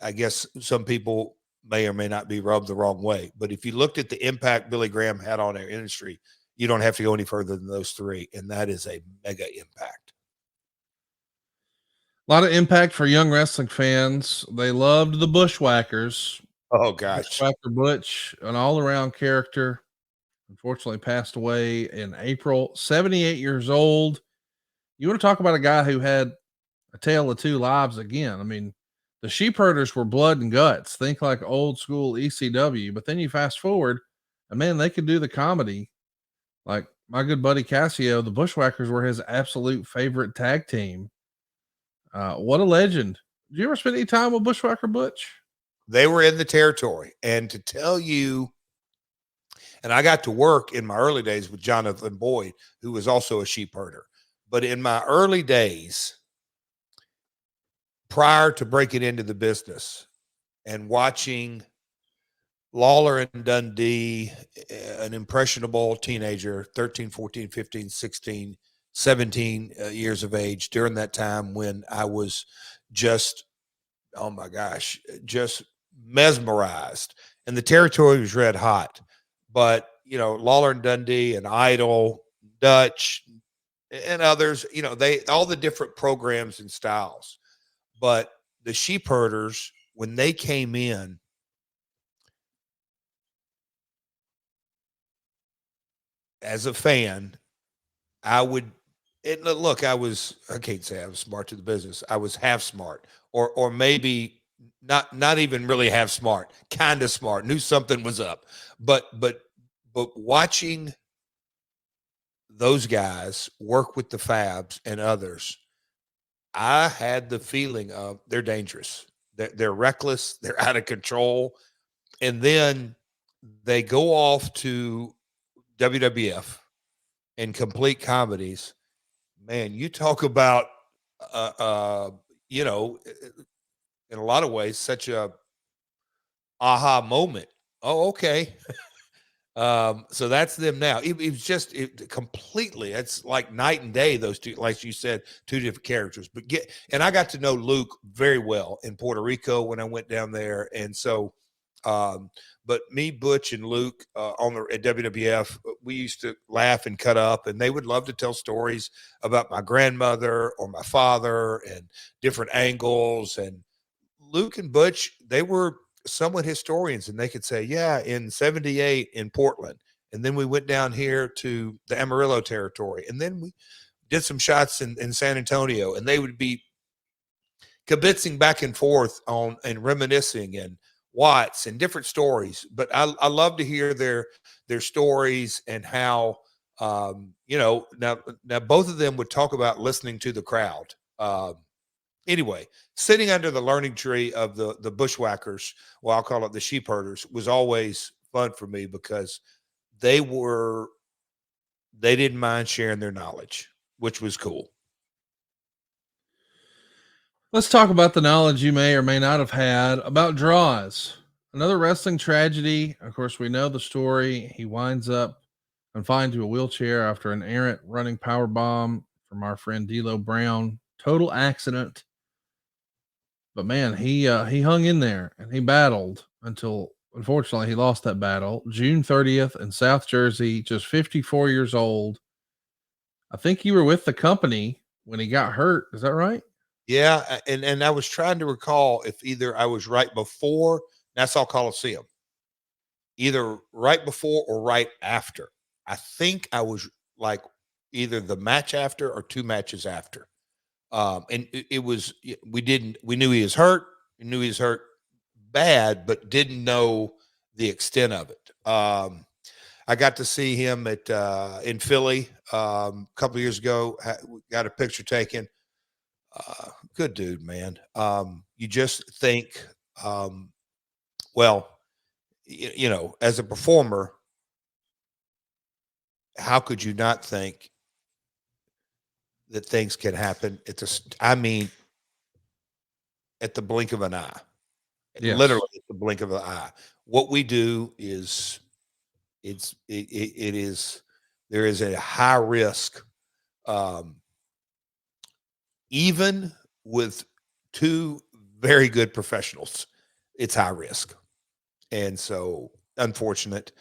I guess some people may or may not be rubbed the wrong way. But if you looked at the impact Billy Graham had on our industry, you don't have to go any further than those three. And that is a mega impact. A lot of impact for young wrestling fans. They loved the Bushwackers. Oh, gosh. Bushwhacker Butch, an all around character, unfortunately passed away in April, 78 years old. You want to talk about a guy who had a tale of two lives again. I mean, the sheep herders were blood and guts. Think like old school ECW, but then you fast forward and man, they could do the comedy. Like my good buddy Cassio, the Bushwhackers were his absolute favorite tag team. What a legend. Did you ever spend any time with Bushwhacker Butch? They were in the territory. And to tell you, and I got to work in my early days with Jonathan Boyd, who was also a sheep herder. But in my early days, prior to breaking into the business and watching Lawler and Dundee, an impressionable teenager, 13, 14, 15, 16, 17 years of age, during that time when I was just, oh my gosh, just mesmerized. And the territory was red hot. But, Lawler and Dundee and Idol, Dutch, and others, they all the different programs and styles. But the sheep herders, when they came in, as a fan, I can't say I was smart to the business. I was half smart, or maybe not even really half smart, kind of smart, knew something was up. But watching those guys work with the Fabs and others, I had the feeling of they're dangerous. They're reckless. They're out of control. And then they go off to WWF and complete comedies. Man, you talk about, uh, uh, you know, in a lot of ways, such a aha moment. Oh, okay. So that's them now. It was just completely. It's like night and day. Those two, like you said, two different characters. But and I got to know Luke very well in Puerto Rico when I went down there, and so. But me, Butch, and Luke at WWF, we used to laugh and cut up, and they would love to tell stories about my grandmother or my father and different angles. And Luke and Butch, they were somewhat historians, and they could say, yeah, in 78 in Portland. And then we went down here to the Amarillo territory. And then we did some shots in San Antonio, and they would be kibitzing back and forth on and reminiscing and Watts and different stories. But I love to hear their stories and how, now both of them would talk about listening to the crowd. Anyway, sitting under the learning tree of the Bushwackers, well, I'll call it the sheep herders, was always fun for me because they didn't mind sharing their knowledge, which was cool. Let's talk about the knowledge you may or may not have had about Draws. Another wrestling tragedy. Of course, we know the story. He winds up confined to a wheelchair after an errant running power bomb from our friend D'Lo Brown. Total accident. But man, he hung in there and he battled until unfortunately he lost that battle. June 30th in South Jersey, just 54 years old. I think you were with the company when he got hurt. Is that right? Yeah, and I was trying to recall if either I was right before Nassau Coliseum, either right before or right after. I think I was like either the match after or two matches after. And it was we knew he was hurt. We knew he was hurt bad, but didn't know the extent of it. I got to see him in Philly a couple of years ago. Got a picture taken. Good dude, man. You just think, well, as a performer, how could you not think that things can happen at the blink of an eye? Yes. Literally at the blink of an eye. What we do is there is a high risk, even with two very good professionals, it's high risk. And so unfortunate.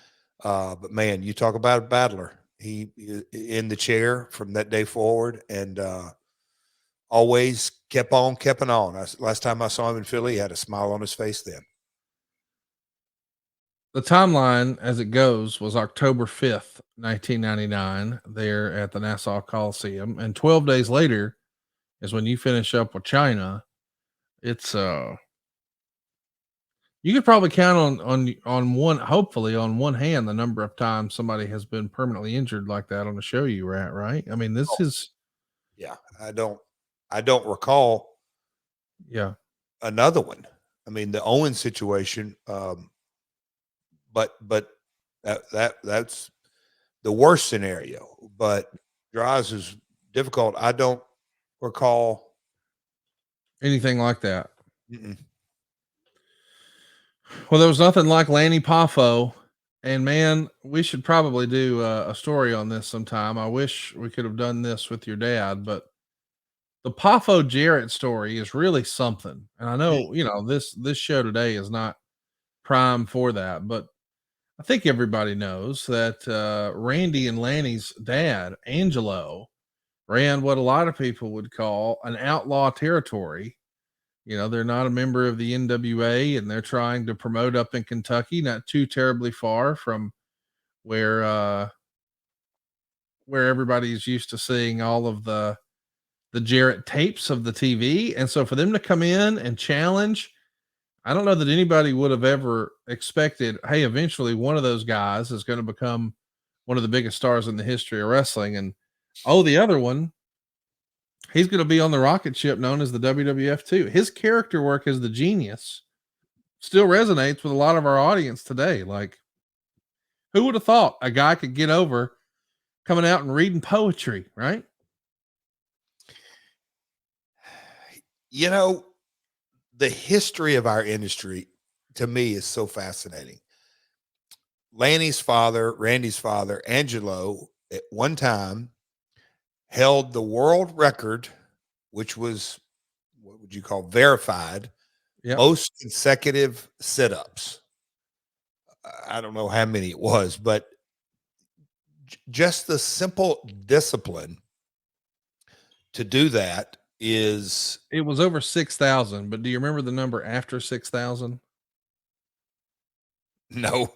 But man, you talk about a battler. He in the chair from that day forward, and always kept on. Last time I saw him in Philly, he had a smile on his face then. The timeline as it goes was October 5th, 1999, there at the Nassau Coliseum. And 12 days later is when you finish up with China. It's you could probably count on one, hopefully on one hand, the number of times somebody has been permanently injured like that on the show you were at, right? I mean, this is. Yeah, I don't recall. Yeah, another one. I mean, the Owen situation. But that's the worst scenario. But Draws is difficult. I don't recall anything like that. Mm-mm. Well, there was nothing like Lanny Poffo, and man, we should probably do a story on this sometime. I wish we could have done this with your dad, but the Poffo Jarrett story is really something. And I know, this show today is not prime for that, but I think everybody knows that Randy and Lanny's dad, Angelo, ran what a lot of people would call an outlaw territory. They're not a member of the NWA, and they're trying to promote up in Kentucky, not too terribly far from where everybody's used to seeing all of the Jarrett tapes of the TV. And so for them to come in and challenge, I don't know that anybody would have ever expected, hey, eventually one of those guys is going to become one of the biggest stars in the history of wrestling. And the other one He's going to be on the rocket ship known as the WWF too. His character work as the Genius still resonates with a lot of our audience today. Like, who would have thought a guy could get over coming out and reading poetry, right? You know, the history of our industry to me is so fascinating. Lanny's father, Randy's father, Angelo, at one time held the world record, which was, what would you call, verified, most consecutive sit-ups. I don't know how many it was, but just the simple discipline to do that is. It was over 6,000, but do you remember the number after 6,000? No.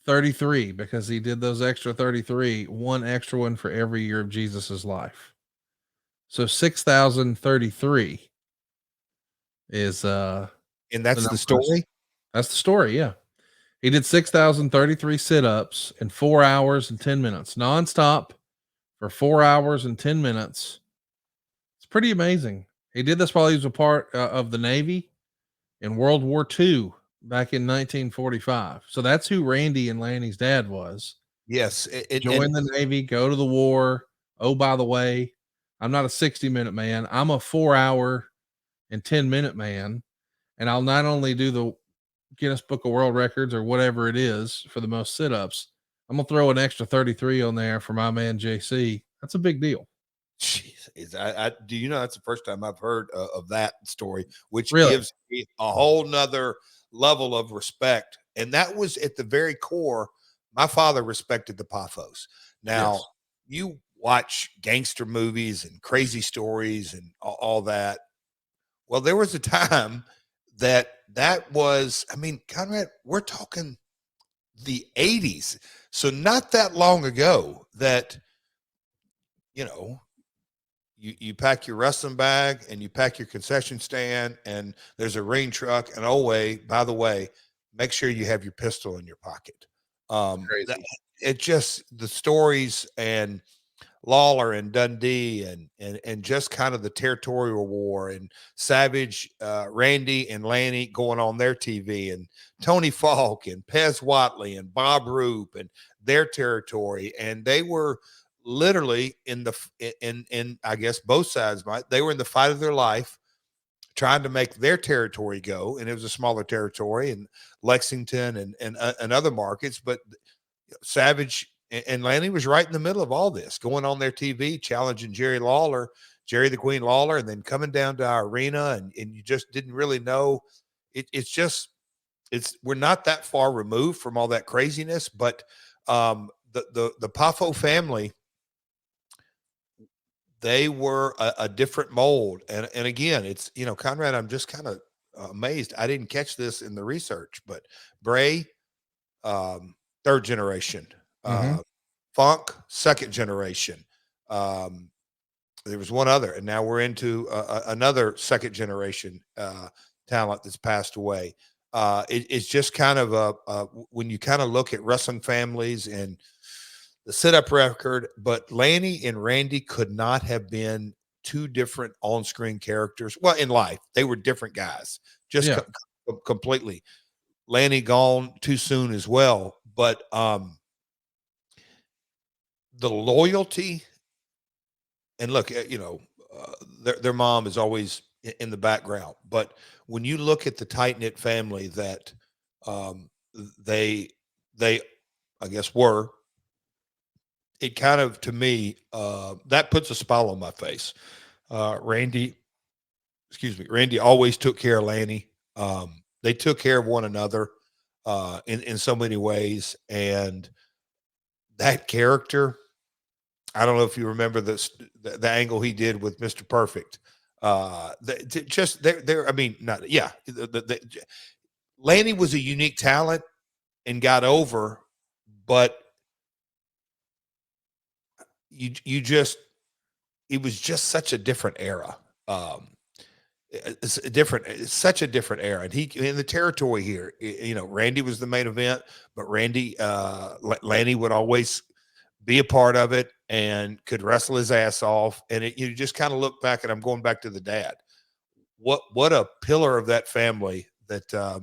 33, because he did those extra 33, one extra one for every year of Jesus's life. So 6,033 is and that's the story. That's the story. Yeah. He did 6,033 sit-ups in 4 hours and 10 minutes nonstop for 4 hours and 10 minutes. It's pretty amazing. He did this while he was a part of the Navy in World War II back in 1945. So that's who Randy and Lanny's dad was. Yes. Join the Navy, go to the war. Oh, by the way, I'm not a 60-minute man. I'm a 4 hour and 10-minute man. And I'll not only do the Guinness Book of World Records or whatever it is for the most sit-ups, I'm going to throw an extra 33 on there for my man, JC. That's a big deal. Jeez, do you know that's the first time I've heard of that story, which Really? gives me a whole nother level of respect. And that was at the very core. My father respected the Paphos. Now, yes, you watch gangster movies and crazy stories and all that. Well, there was a time that was, I mean, Conrad, we're talking the 80s. So not that long ago that, you know, you pack your wrestling bag and you pack your concession stand and there's a ring truck. And by the way, make sure you have your pistol in your pocket. It just, the stories and Lawler and Dundee and just kind of the territorial war and Savage, Randy and Lanny going on their TV and Tony Falk and Pez Watley and Bob Roop and their territory. And they were literally in I guess both sides they were in the fight of their life trying to make their territory go, and it was a smaller territory in Lexington and other markets, but Savage and Lanny was right in the middle of all this, going on their TV challenging Jerry the Queen Lawler, and then coming down to our arena, and you just didn't really know. We're not that far removed from all that craziness, but the Pafo family, they were a different mold. And again, it's, you know, Conrad, I'm just kind of amazed. I didn't catch this in the research, but Bray, third generation, Funk, second generation. There was one other, and now we're into another second generation talent that's passed away. It's just kind of when you kind of look at wrestling families and the sit-up record, but Lanny and Randy could not have been two different on-screen characters. Well, in life, they were different guys, just completely. Lanny gone too soon as well, but the loyalty and look, you know, their mom is always in the background, but when you look at the tight-knit family that they I guess were, it kind of, to me, that puts a smile on my face. Randy always took care of Lanny. They took care of one another in so many ways. And that character, I don't know if you remember the angle he did with Mr. Perfect. Lanny was a unique talent and got over, but it was just such a different era. It's such a different era. And he, in the territory here, you know, Randy was the main event, but Lanny would always be a part of it and could wrestle his ass off. And you just kind of look back, and I'm going back to the dad. What a pillar of that family that I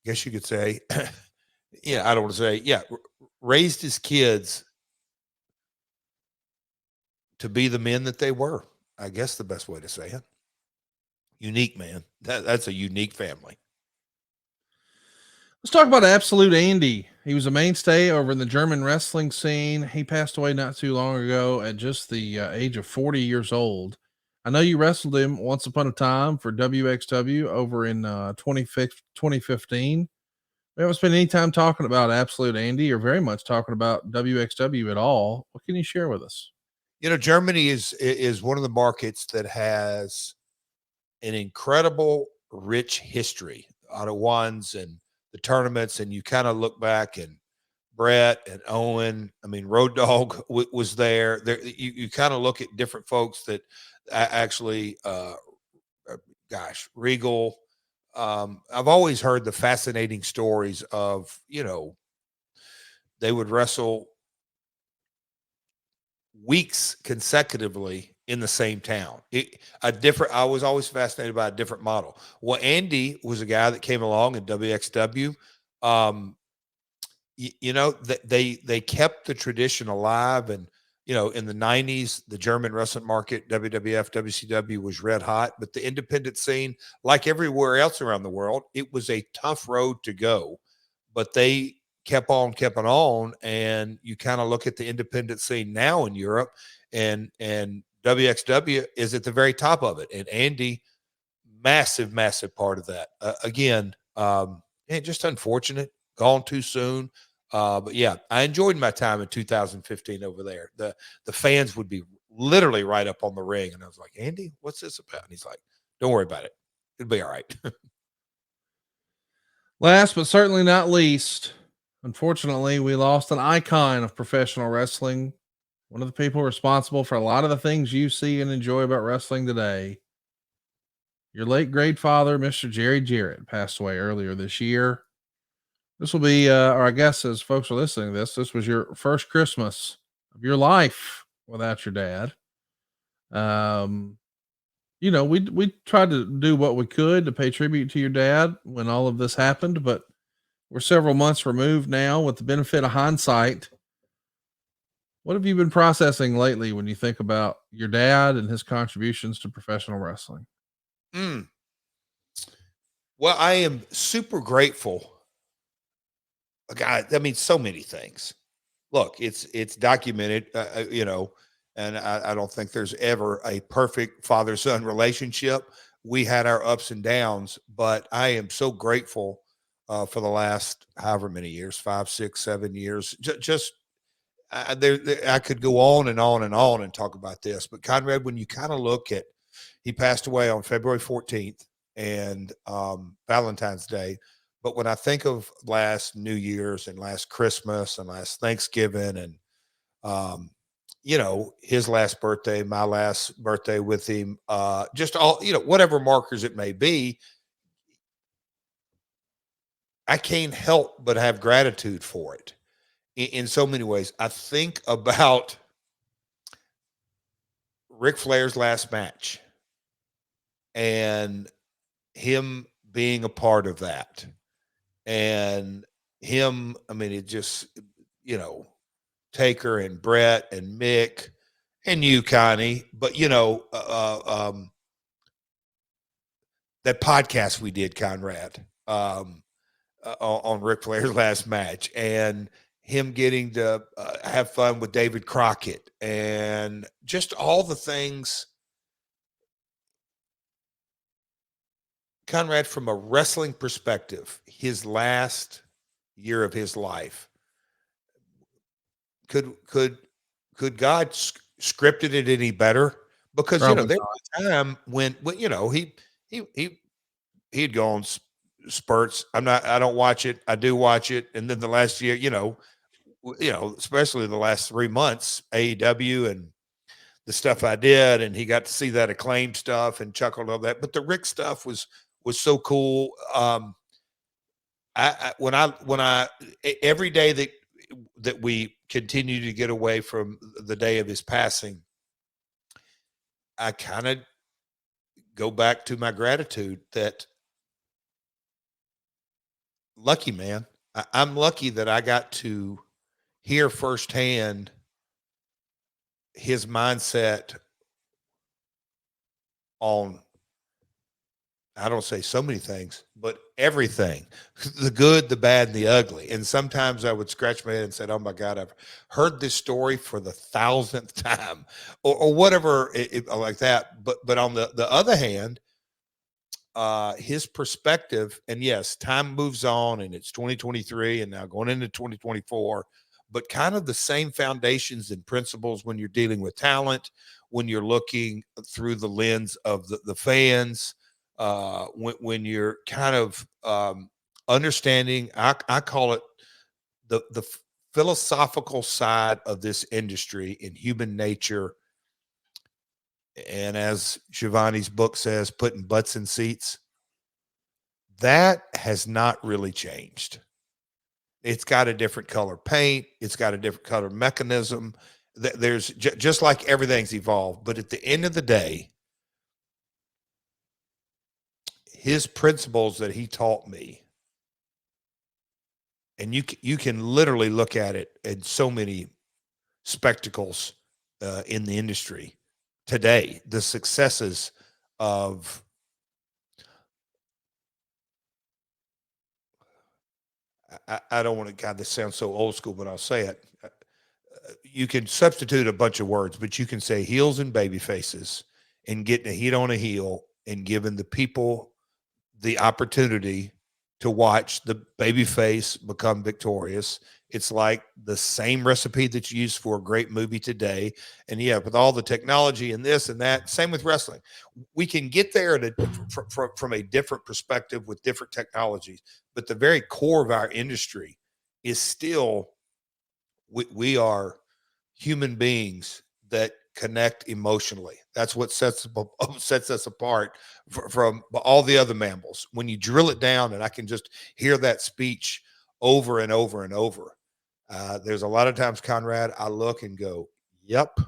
guess you could say, yeah, I don't want to say, yeah, raised his kids to be the men that they were. I guess the best way to say it. Unique, man. That's a unique family. Let's talk about Absolute Andy. He was a mainstay over in the German wrestling scene. He passed away not too long ago at just the age of 40 years old. I know you wrestled him once upon a time for WXW over in 2015. We haven't spent any time talking about Absolute Andy or very much talking about WXW at all. What can you share with us? Germany is one of the markets that has an incredible, rich history out of ones and the tournaments. And you kind of look back, and Brett and Owen, I mean, Road Dogg was there. You kind of look at different folks that actually, Regal. I've always heard the fascinating stories of, they would wrestle weeks consecutively in the same town. I was always fascinated by a different model. Well, Andy was a guy that came along in WXW. They kept the tradition alive, and in the 90s, the German wrestling market, WWF, WCW was red hot, but the independent scene, like everywhere else around the world, it was a tough road to go, but they kept on, and you kind of look at the independent scene now in Europe, and WXW is at the very top of it, and Andy, massive part of that. Just unfortunate, gone too soon. But yeah, I enjoyed my time in 2015 over there. The fans would be literally right up on the ring, and I was like, Andy, what's this about? And he's like, don't worry about it. It'll be all right. Last but certainly not least, unfortunately, we lost an icon of professional wrestling. One of the people responsible for a lot of the things you see and enjoy about wrestling today. Your late great father, Mr. Jerry Jarrett, passed away earlier this year. This will be, or I guess as folks are listening to this was your first Christmas of your life without your dad. We tried to do what we could to pay tribute to your dad when all of this happened, but we're several months removed now with the benefit of hindsight. What have you been processing lately when you think about your dad and his contributions to professional wrestling? Well, I am super grateful. God, I mean, so many things. Look, it's documented, and I don't think there's ever a perfect father-son relationship. We had our ups and downs, but I am so grateful for the last however many years, 5, 6, 7 years. I could go on and on and on and talk about this, but Conrad, when you kind of look at, he passed away on February 14th and Valentine's Day. But when I think of last New Year's and last Christmas and last Thanksgiving and, his last birthday, my last birthday with him, just all, whatever markers it may be, I can't help but have gratitude for it in so many ways. I think about Ric Flair's last match and him being a part of that. And him, I mean, it just, Taker and Brett and Mick and you, Connie, but that podcast we did, Conrad, on Ric Flair's last match, and him getting to have fun with David Crockett, and just all the things, Conrad, from a wrestling perspective, his last year of his life, could God scripted it any better? Because there was a time when he'd go on spurts. I don't watch it. I do watch it, and then the last year, especially the last 3 months, AEW and the stuff I did, and he got to see that Acclaim stuff and chuckled all that. But the Rick stuff was so cool. When I every day that that we continue to get away from the day of his passing, I kind of go back to my gratitude that lucky, man. I'm lucky that I got to hear firsthand his mindset on, I don't say so many things, but everything, the good, the bad, and the ugly. And sometimes I would scratch my head and say, oh my God, I've heard this story for the 1,000th time or whatever like that. But on the other hand, his perspective, and yes, time moves on and it's 2023 and now going into 2024, but kind of the same foundations and principles when you're dealing with talent, when you're looking through the lens of the fans, when you're kind of understanding, I call it the philosophical side of this industry in human nature. And as Shivani's book says, putting butts in seats, that has not really changed. It's got a different color paint. It's got a different color mechanism. There's just like everything's evolved. But at the end of the day, his principles that he taught me, and you can literally look at it in so many spectacles in the industry today, the successes of I don't want to, God, this sounds so old school, but I'll say it. You can substitute a bunch of words, but you can say heels and baby faces and getting a heat on a heel and giving the people the opportunity to watch the baby face become victorious. It's like the same recipe that you use for a great movie today. And yeah, with all the technology and this and that, same with wrestling. We can get there from a different perspective with different technologies, but the very core of our industry is still, we are human beings that connect emotionally. That's what sets us apart from all the other mammals. When you drill it down, and I can just hear that speech over and over and over. There's a lot of times, Conrad, I look and go, yep,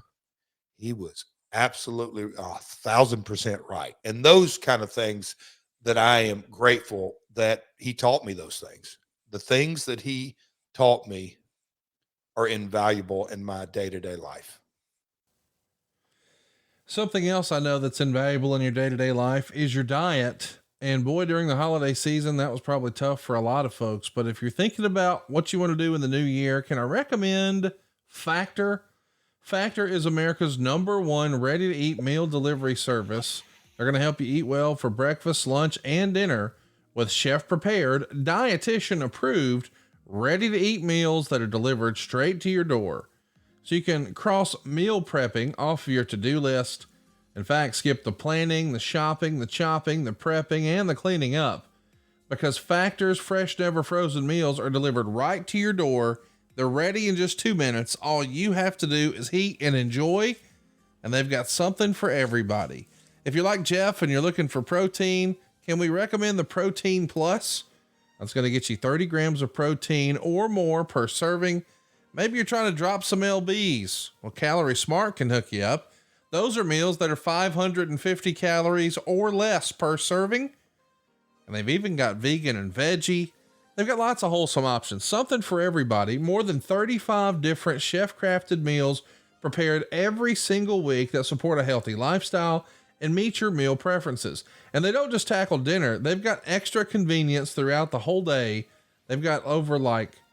he was absolutely 1,000% right. And those kind of things that I am grateful that he taught me those things. The things that he taught me are invaluable in my day-to-day life. Something else I know that's invaluable in your day-to-day life is your diet. And boy, during the holiday season, that was probably tough for a lot of folks. But if you're thinking about what you want to do in the new year, can I recommend Factor? Factor is America's #1 ready-to-eat meal delivery service. They're going to help you eat well for breakfast, lunch, and dinner with chef-prepared, dietitian-approved, ready-to-eat meals that are delivered straight to your door. So you can cross meal prepping off of your to-do list. In fact, skip the planning, the shopping, the chopping, the prepping, and the cleaning up, because Factor's fresh, never frozen meals are delivered right to your door. They're ready in just 2 minutes. All you have to do is heat and enjoy, and they've got something for everybody. If you're like Jeff and you're looking for protein, can we recommend the Protein Plus? That's going to get you 30 grams of protein or more per serving. Maybe you're trying to drop some lbs. Well, Calorie Smart can hook you up. Those are meals that are 550 calories or less per serving. And they've even got vegan and veggie. They've got lots of wholesome options, something for everybody. More than 35 different chef-crafted meals prepared every single week that support a healthy lifestyle and meet your meal preferences. And they don't just tackle dinner. They've got extra convenience throughout the whole day. They've got over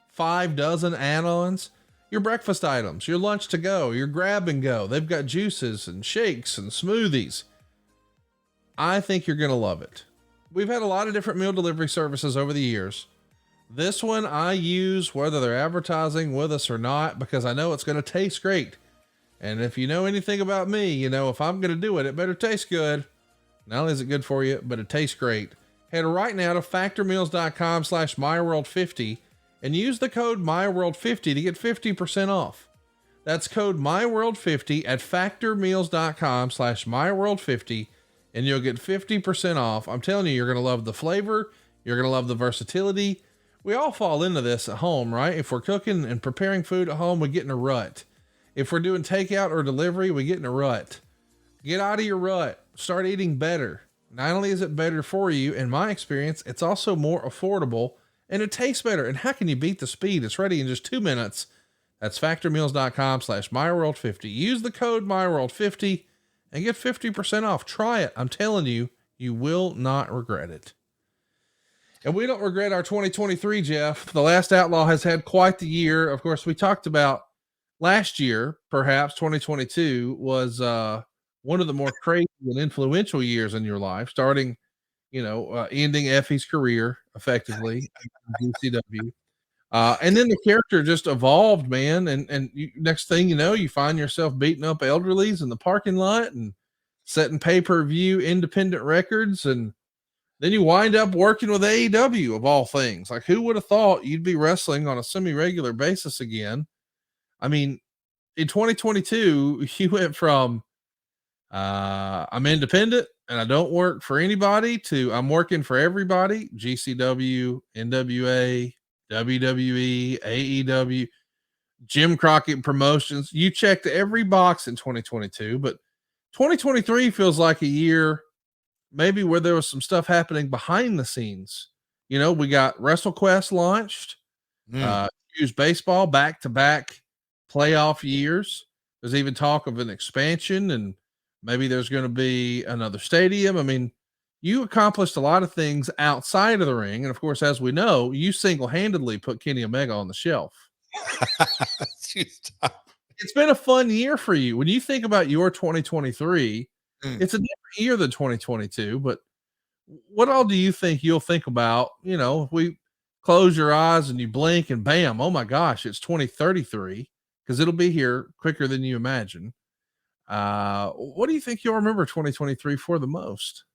5 dozen add-ons. Your breakfast items, your lunch to go, your grab and go. They've got juices and shakes and smoothies. I think you're going to love it. We've had a lot of different meal delivery services over the years. This one I use whether they're advertising with us or not, because I know it's going to taste great. And if you know anything about me, you know, if I'm going to do it, it better taste good. Not only is it good for you, but it tastes great. Head right now to factormeals.com/myworld50 and use the code MyWorld50 to get 50% off. That's code MyWorld50 at factormeals.com/MyWorld50, and you'll get 50% off. I'm telling you, you're going to love the flavor. You're going to love the versatility. We all fall into this at home, right? If we're cooking and preparing food at home, we get in a rut. If we're doing takeout or delivery, we get in a rut. Get out of your rut. Start eating better. Not only is it better for you, in my experience, it's also more affordable and it tastes better. And how can you beat the speed? It's ready in just 2 minutes. That's factormeals.com/myworld50. Use the code myworld50 and get 50% off. Try it. I'm telling you, you will not regret it. And we don't regret our 2023, Jeff. The Last Outlaw has had quite the year. Of course, we talked about last year, perhaps 2022 was one of the more crazy and influential years in your life, starting, ending Effie's career effectively in GCW. And then the character just evolved, man. And next thing you know, you find yourself beating up elderlies in the parking lot and setting pay-per-view independent records. And then you wind up working with AEW of all things. Like, who would have thought you'd be wrestling on a semi-regular basis again? I mean, in 2022, you went from I'm independent and I don't work for anybody to I'm working for everybody. GCW, NWA, WWE, AEW, Jim Crockett Promotions. You checked every box in 2022, but 2023 feels like a year maybe where there was some stuff happening behind the scenes. We got WrestleQuest launched, Hughes Baseball back-to-back playoff years. There's even talk of an expansion, and maybe there's going to be another stadium. I mean, you accomplished a lot of things outside of the ring. And of course, as we know, you single-handedly put Kenny Omega on the shelf. It's been a fun year for you. When you think about your 2023, it's a different year than 2022, but what all do you think you'll think about, if we close your eyes and you blink and bam, oh my gosh, it's 2033, because it'll be here quicker than you imagine. What do you think you'll remember 2023 for the most?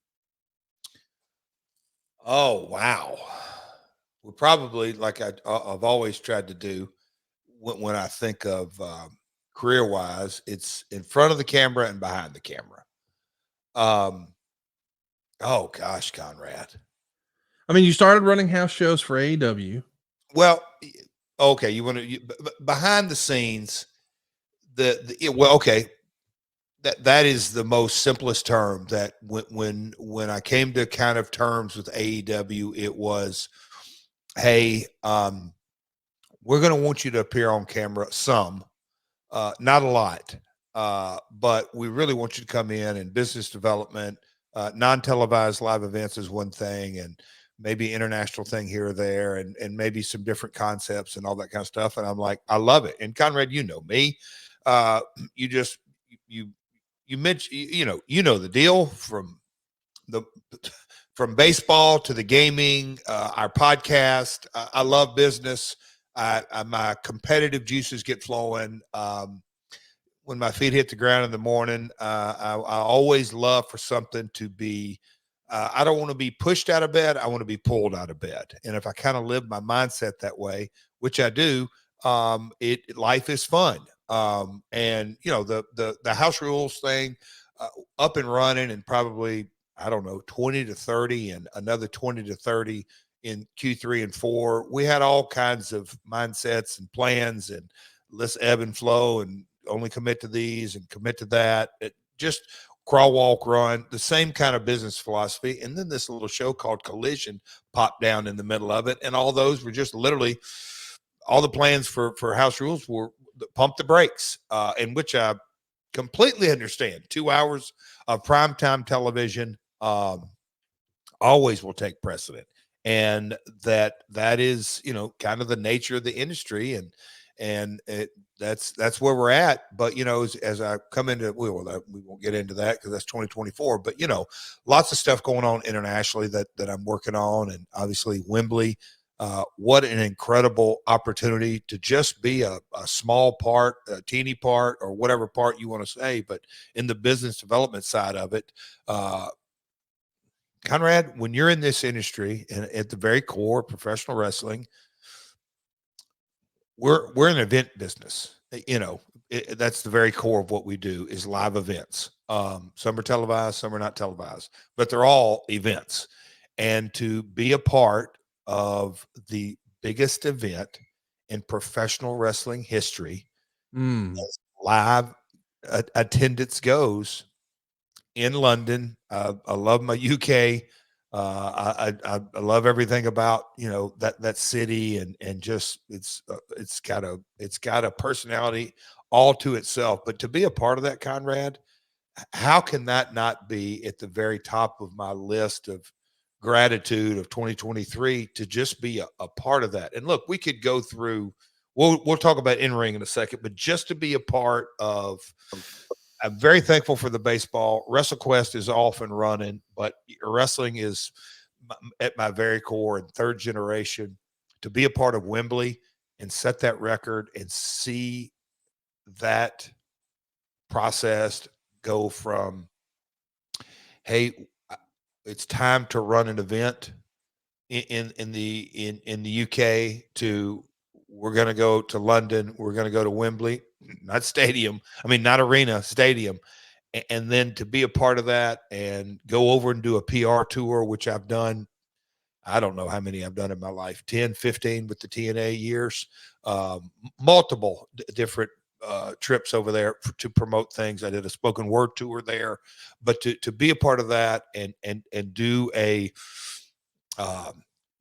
Oh, wow. Well, probably like I've always tried to do when I think of career-wise, it's in front of the camera and behind the camera. Oh gosh, Conrad. I mean, you started running house shows for AEW. Well, okay, you want to behind the scenes. Okay, that is the most simplest term. That when I came to kind of terms with AEW, it was, hey, we're going to want you to appear on camera some, not a lot, but we really want you to come in and business development. Non-televised live events is one thing, and maybe international thing here or there, and maybe some different concepts and all that kind of stuff. And I'm like, I love it. And Conrad, you know me, you mentioned, you know the deal from baseball to the gaming, our podcast. I love business. My competitive juices get flowing. When my feet hit the ground in the morning, I always love for something to be, I don't want to be pushed out of bed. I want to be pulled out of bed. And if I kind of live my mindset that way, which I do, life is fun. And the house rules thing, up and running, and probably, I don't know, 20 to 30 and another 20 to 30 in Q3 and 4. We had all kinds of mindsets and plans, and let's ebb and flow and only commit to these and commit to that. It just crawl, walk, run, the same kind of business philosophy. And then this little show called Collision popped down in the middle of it. And all those were just literally all the plans for house rules were pump the brakes, in which I completely understand. 2 hours of primetime television always will take precedent. And that is, kind of the nature of the industry. And that's where we're at. But, as I come into, we won't get into that because that's 2024, but, lots of stuff going on internationally that I'm working on. And obviously Wembley, what an incredible opportunity to just be a small part, a teeny part, or whatever part you want to say, but in the business development side of it, Conrad, when you're in this industry and at the very core of professional wrestling, we're an event business. That's the very core of what we do is live events. Some are televised, some are not televised, but they're all events. And to be a part of the biggest event in professional wrestling history Mm. as live attendance goes in London. I love my UK. I love everything about, you know, that city, and just it's got a personality all to itself. But to be a part of that, Conrad, how can that not be at the very top of my list of gratitude of 2023 to just be a part of that? And look, we could go through. We'll talk about in ring in a second, but just to be a part of. I'm very thankful for the baseball. WrestleQuest is off and running, but wrestling is at my very core and third generation. To be a part of Wembley and set that record and see that process go from, hey, it's time to run an event in the UK, to we're going to go to London, we're going to go to Wembley, not stadium, I mean not arena, stadium, and then to be a part of that and go over and do a PR tour, which I've done. I don't know how many I've done in my life, 10, 15 with the TNA years, multiple different trips over there to promote things. I did a spoken word tour there, but to be a part of that and do a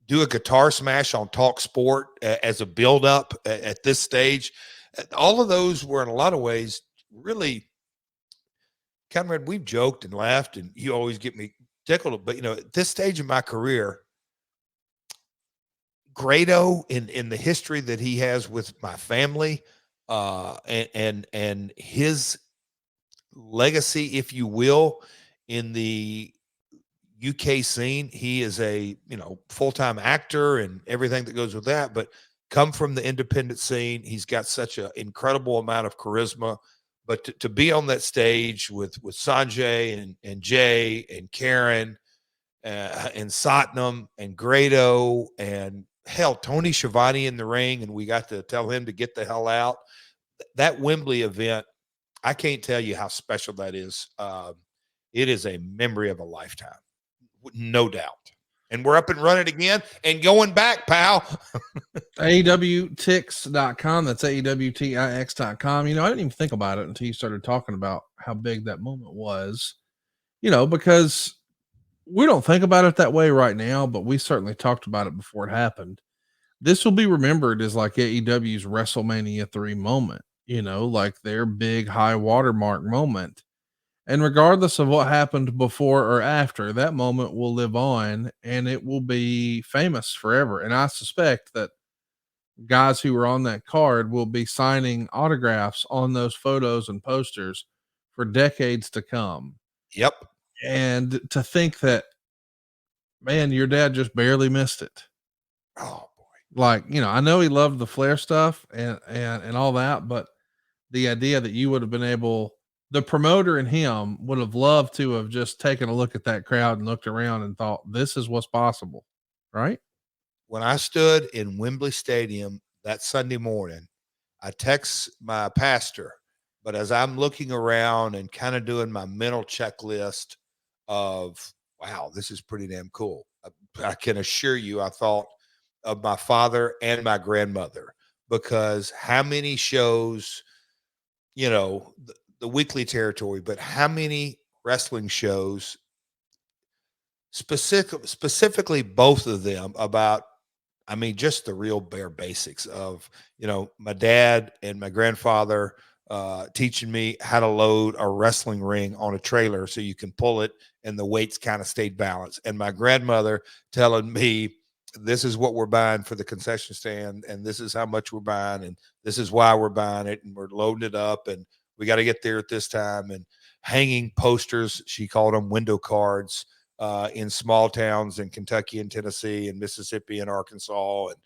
guitar smash on Talk Sport as a build up at this stage, all of those were in a lot of ways really. Conrad, we've joked and laughed, and you always get me tickled. But, you know, at this stage of my career, Grado in the history that he has with my family, and his legacy, if you will, in the UK scene. He is a, you know, full-time actor and everything that goes with that, but come from the independent scene. He's got such an incredible amount of charisma. But to be on that stage with Sanjay and Jay and Karen and Satnam and Grado and hell, Tony Schiavone in the ring, and we got to tell him to get the hell out. That Wembley event, I can't tell you how special that is. It is a memory of a lifetime, no doubt. And we're up and running again and going back, pal. AEWTix.com. That's AEWTIX.com. You know, I didn't even think about it until you started talking about how big that moment was, you know, because we don't think about it that way right now, but we certainly talked about it before it happened. This will be remembered as like AEW's WrestleMania 3 moment, you know, like their big high watermark moment. And regardless of what happened before or after, that moment will live on and it will be famous forever. And I suspect that guys who were on that card will be signing autographs on those photos and posters for decades to come. Yep. And to think that, man, your dad just barely missed it. Oh boy. Like, you know, I know he loved the Flair stuff and all that, but the idea that you would have been able, the promoter and him would have loved to have just taken a look at that crowd and looked around and thought, this is what's possible. Right. When I stood in Wembley Stadium that Sunday morning, I text my pastor, but as I'm looking around and kind of doing my mental checklist of, wow, this is pretty damn cool. I can assure you, I thought of my father and my grandmother, because how many shows, you know, the weekly territory, but how many wrestling shows, specifically both of them, about, I mean, just the real bare basics of, you know, my dad and my grandfather teaching me how to load a wrestling ring on a trailer so you can pull it and the weights kind of stayed balanced. And my grandmother telling me, this is what we're buying for the concession stand, and this is how much we're buying, and this is why we're buying it, and we're loading it up, and we got to get there at this time. And hanging posters, she called them window cards, in small towns in Kentucky and Tennessee and Mississippi and Arkansas and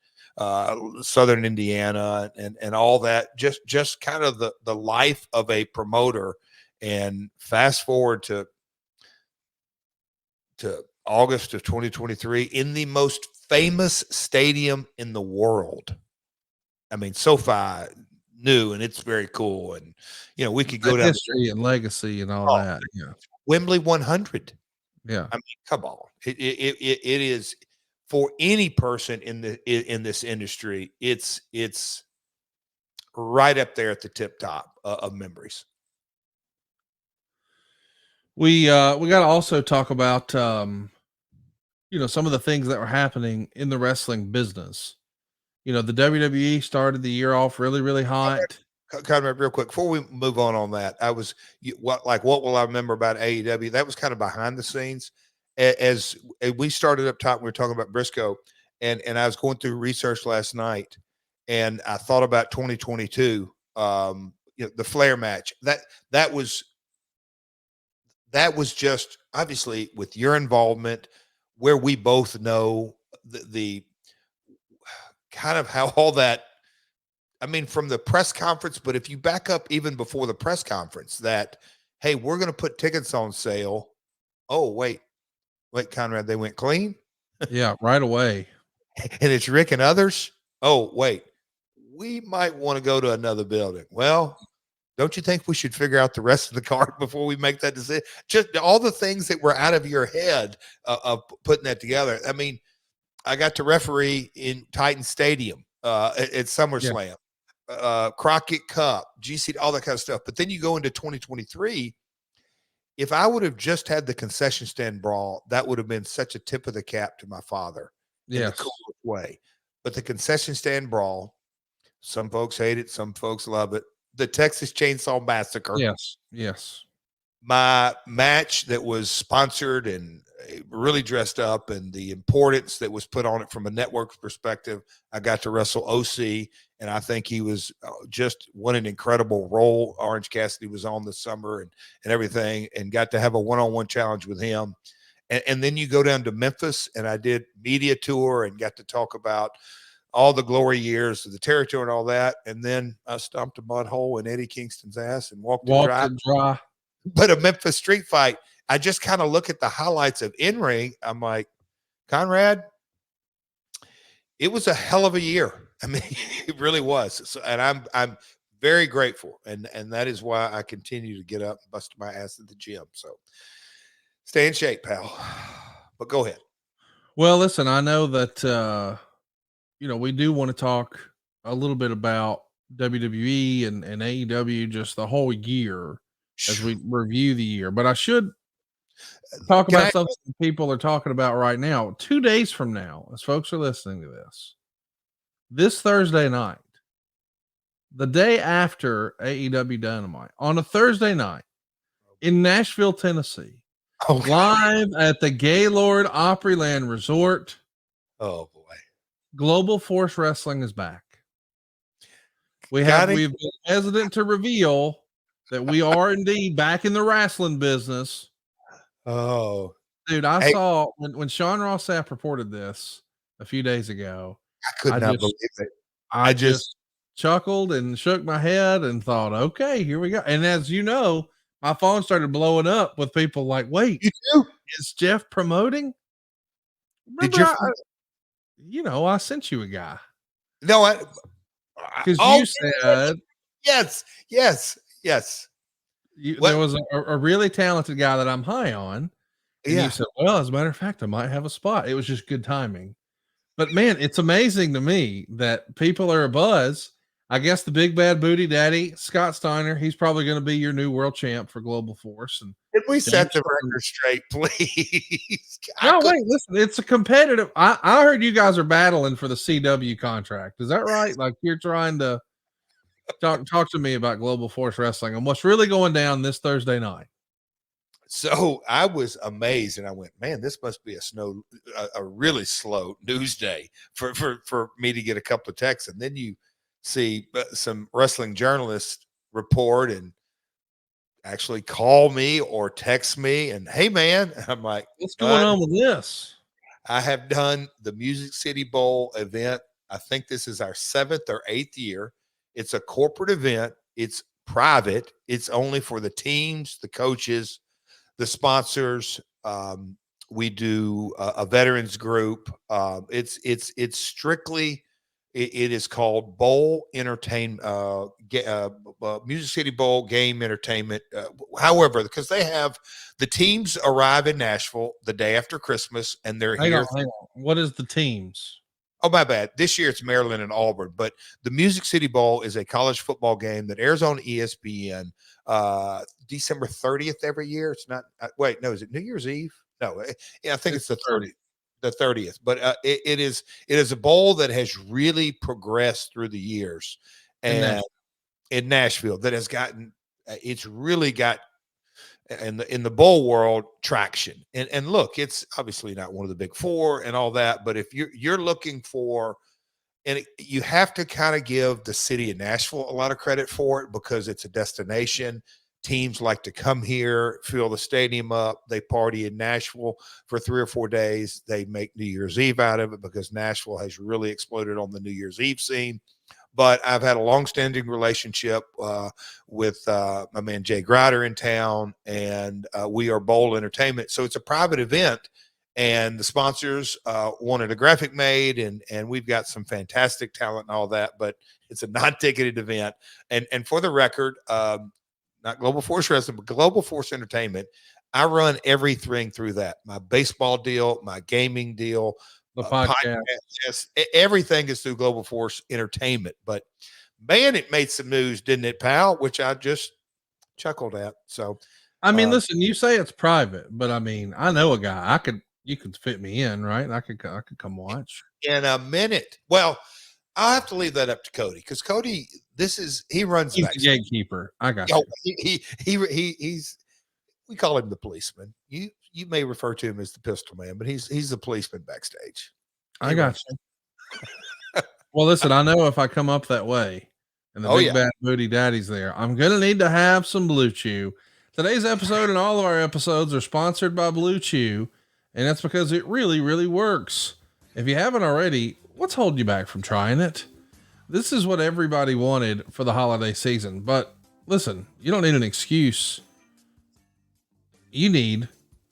Southern Indiana and all that. Just kind of the life of a promoter. And fast forward to August of 2023 in the most famous stadium in the world. I mean, SoFi new, and it's very cool. And, you know, we could go down history and legacy and all that. Yeah. Wembley 100. Yeah. I mean, come on. It is for any person in this industry, it's right up there at the tip top of memories. We got to also talk about some of the things that were happening in the wrestling business. The WWE started the year off really, really hot. Conrad, real quick before we move on that, what will I remember about AEW? That was kind of behind the scenes. As we started up top, we were talking about Brisco, and I was going through research last night, and I thought about 2022. The Flair match that was just obviously with your involvement, where we both know the kind of how all that. I mean, from the press conference, but if you back up even before the press conference, that, hey, we're going to put tickets on sale. Oh, wait, Conrad, they went clean. Yeah, right away. And it's Rick and others. Oh, wait, we might want to go to another building. Well, don't you think we should figure out the rest of the card before we make that decision? Just all the things that were out of your head of putting that together. I mean, I got to referee in Titan Stadium at SummerSlam. Yeah. Crockett Cup, GC, all that kind of stuff. But then you go into 2023. If I would have just had the concession stand brawl, that would have been such a tip of the cap to my father in the coolest way. But the concession stand brawl, some folks hate it, some folks love it. The Texas Chainsaw Massacre. Yes. My match that was sponsored and really dressed up, and the importance that was put on it from a network perspective. I got to wrestle OC, and I think he was just what an incredible role Orange Cassidy was on this summer and everything, and got to have a one-on-one challenge with him. And then you go down to Memphis, and I did media tour and got to talk about all the glory years of the territory and all that. And then I stomped a mud hole in Eddie Kingston's ass and walked it dry. But a Memphis street fight, I just kind of look at the highlights of in-ring. I'm like, Conrad, it was a hell of a year. I mean, it really was. So, and I'm very grateful. And that is why I continue to get up and bust my ass at the gym. So stay in shape, pal. But go ahead. Well, listen, I know that, we do want to talk a little bit about WWE and AEW, just the whole year as we review the year. But I should talk about something people are talking about right now. 2 days from now, as folks are listening to this Thursday night, the day after AEW Dynamite, on a Thursday night in Nashville, Tennessee, live at the Gaylord Opryland Resort. Oh boy. Global Force Wrestling is back. We've been hesitant to reveal that we are indeed back in the wrestling business. Oh, dude, I saw when Sean Ross Sapp reported this a few days ago. I could not believe it. I just chuckled and shook my head and thought, okay, here we go. And as you know, my phone started blowing up with people like, wait, you too? Is Jeff promoting? Remember, I sent you a guy. No, because you said yes. There was a really talented guy that I'm high on, and you said, well, as a matter of fact, I might have a spot. It was just good timing. But man, it's amazing to me that people are abuzz. I guess the big bad booty daddy, Scott Steiner, he's probably going to be your new world champ for Global Force. And can we set the record straight, please? No, wait, listen, it's a competitive. I heard you guys are battling for the CW contract. Is that right? Like you're trying to talk to me about Global Force Wrestling and what's really going down this Thursday night. So I was amazed, and I went, man, this must be a really slow news day for me to get a couple of texts. And then you see some wrestling journalists report and actually call me or text me and, hey man, I'm like, what's going on with this? I have done the Music City Bowl event. I think this is our 7th or 8th year. It's a corporate event. It's private. It's only for the teams, the coaches, the sponsors. We do a veterans group. It's strictly It is called Bowl Entertainment, Music City Bowl Game Entertainment. However, because they have the teams arrive in Nashville the day after Christmas, and they're Hang here. on, hang on. What is the teams? Oh, my bad. This year it's Maryland and Auburn, but the Music City Bowl is a college football game that airs on ESPN December 30th every year. It's not, wait, no, is it New Year's Eve? No, I think it's the 30th. The 30th, but it is a bowl that has really progressed through the years, and in Nashville that has gotten it's really got in the bowl world traction. And look, it's obviously not one of the big four and all that, but if you're looking for, and you have to kind of give the city of Nashville a lot of credit for it because it's a destination. Teams like to come here, fill the stadium up. They party in Nashville for 3 or 4 days. They make New Year's Eve out of it because Nashville has really exploded on the New Year's Eve scene. But I've had a long-standing relationship with my man Jay Grider in town, and we are Bowl Entertainment. So it's a private event, and the sponsors wanted a graphic made, and we've got some fantastic talent and all that. But it's a non-ticketed event. And for the record, not Global Force Wrestling, but Global Force Entertainment. I run everything through that. My baseball deal, my gaming deal, The podcast. yes, everything is through Global Force Entertainment. But man, it made some news, didn't it, pal? Which I just chuckled at. So, I mean, listen, you say it's private, but I mean, I know a guy. You could fit me in, right? I could come watch in a minute. Well, I'll have to leave that up to Cody because Cody, he runs. He's the gatekeeper. I got you. He's we call him the policeman. You may refer to him as the pistol man, but he's the policeman backstage. I got you. Well, listen, I know if I come up that way and the big bad booty daddy's there, I'm gonna need to have some Blue Chew. Today's episode and all of our episodes are sponsored by Blue Chew, and that's because it really, really works. If you haven't already, what's holding you back from trying it? This is what everybody wanted for the holiday season. But listen, you don't need an excuse. You need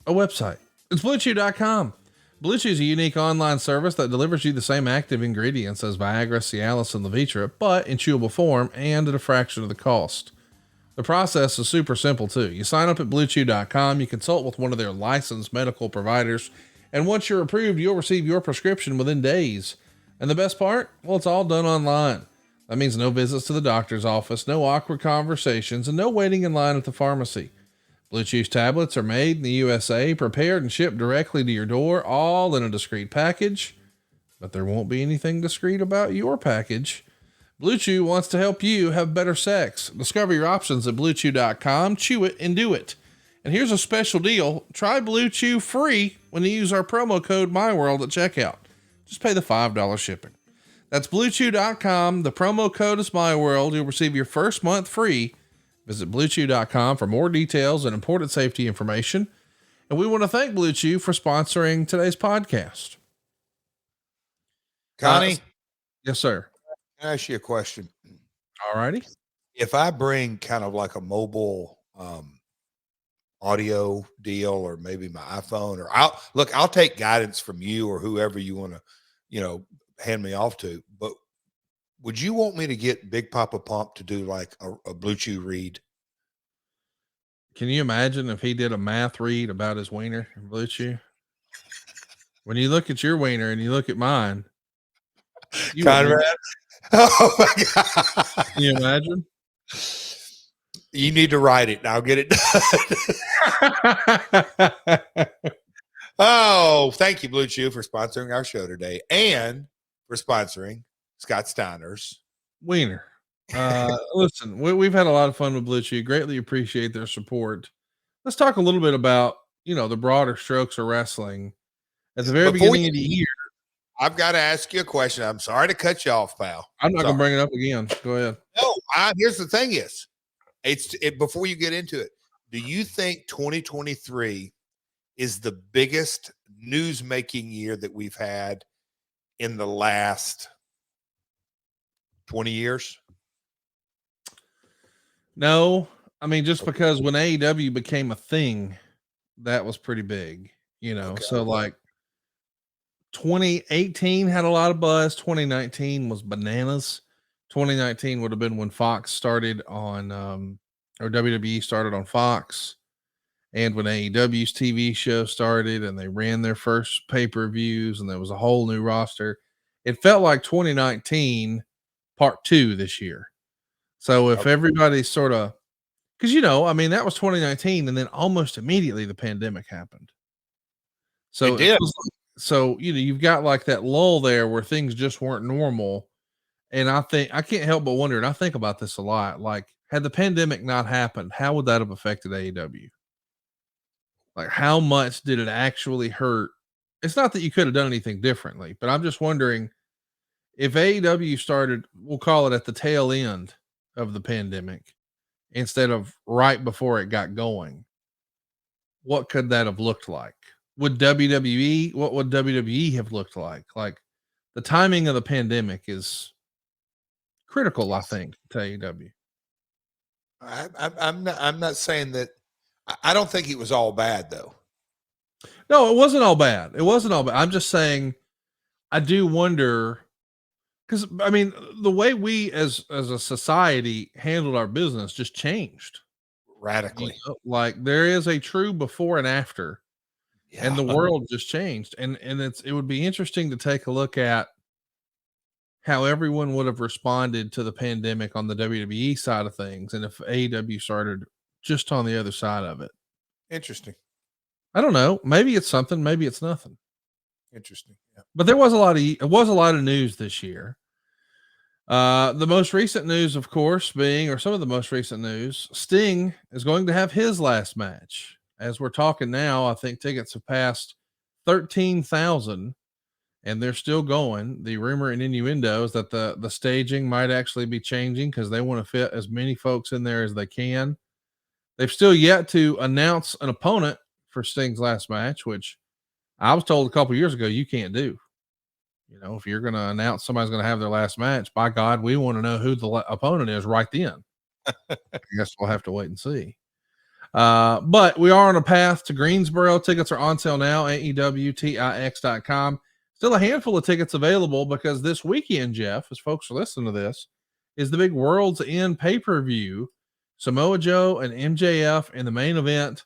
a website. It's BlueChew.com. Blue Chew is a unique online service that delivers you the same active ingredients as Viagra, Cialis, and Levitra, but in chewable form and at a fraction of the cost. The process is super simple too. You sign up at BlueChew.com. You consult with one of their licensed medical providers. And once you're approved, you'll receive your prescription within days. And the best part? Well, it's all done online. That means no visits to the doctor's office, no awkward conversations, and no waiting in line at the pharmacy. Blue Chew's tablets are made in the USA, prepared and shipped directly to your door, all in a discreet package. But there won't be anything discreet about your package. Blue Chew wants to help you have better sex. Discover your options at BlueChew.com. Chew it and do it. And here's a special deal. Try Blue Chew free when you use our promo code MyWorld at checkout. Just pay the $5 shipping. That's BlueChew.com. The promo code is MyWorld. You'll receive your first month free. Visit BlueChew.com for more details and important safety information. And we want to thank Blue Chew for sponsoring today's podcast. Connie? Yes, sir. Can I ask you a question? All righty. If I bring kind of like a mobile audio deal, or maybe my iPhone, or I'll take guidance from you or whoever you want to, hand me off to, but would you want me to get Big Papa Pump to do like a Blue Chew read? Can you imagine if he did a math read about his wiener in Blue Chew? When you look at your wiener and you look at mine, Conrad. Oh my God. Can you imagine? You need to write it and I'll get it done. Oh, thank you, Blue Chew, for sponsoring our show today and for sponsoring Scott Steiner's wiener. Listen, we've had a lot of fun with Blue Chew. Greatly appreciate their support. Let's talk a little bit about, the broader strokes of wrestling. At the very beginning of the year, I've got to ask you a question. I'm sorry to cut you off, pal. I'm not going to bring it up again. Go ahead. No, here's the thing is, before you get into it, do you think 2023 is the biggest news-making year that we've had in the last 20 years? No, I mean, just because when AEW became a thing, that was pretty big, Okay. So like 2018 had a lot of buzz. 2019 was bananas. 2019 would have been when Fox started on, or WWE started on Fox, and when AEW's TV show started and they ran their first pay-per-views and there was a whole new roster. It felt like 2019 part 2 this year. So if everybody's sort of, because I mean, that was 2019, and then almost immediately the pandemic happened. So It did. So you've got like that lull there where things just weren't normal. And I can't help but wonder, and I think about this a lot, like, had the pandemic not happened, how would that have affected AEW? Like, how much did it actually hurt? It's not that you could have done anything differently, but I'm just wondering if AEW started, we'll call it at the tail end of the pandemic instead of right before it got going, what could that have looked like? What would WWE have looked like? Like, the timing of the pandemic is critical, I think, to AEW. I'm not saying that. I don't think it was all bad though. No, it wasn't all bad. It wasn't all bad. I'm just saying, I do wonder, because I mean, the way we as a society handled our business just changed Radically. Like, there is a true before and after, and the world just changed. And it would be interesting to take a look at how everyone would have responded to the pandemic on the WWE side of things, and if AEW started just on the other side of it. Interesting. I don't know. Maybe it's something. Maybe it's nothing. Interesting. Yeah. But there was a lot of news this year. The most recent news, of course, some of the most recent news, Sting is going to have his last match. As we're talking now, I think tickets have passed 13,000, and they're still going. The rumor and innuendo is that the staging might actually be changing because they want to fit as many folks in there as they can. They've still yet to announce an opponent for Sting's last match, which I was told a couple years ago you can't do. If you're going to announce somebody's going to have their last match, by God, we want to know who the opponent is right then. I guess we'll have to wait and see. But we are on a path to Greensboro. Tickets are on sale now, AEWTIX.com. Still a handful of tickets available because this weekend, Jeff, as folks are listening to this, is the big World's End pay-per-view. Samoa Joe and MJF in the main event.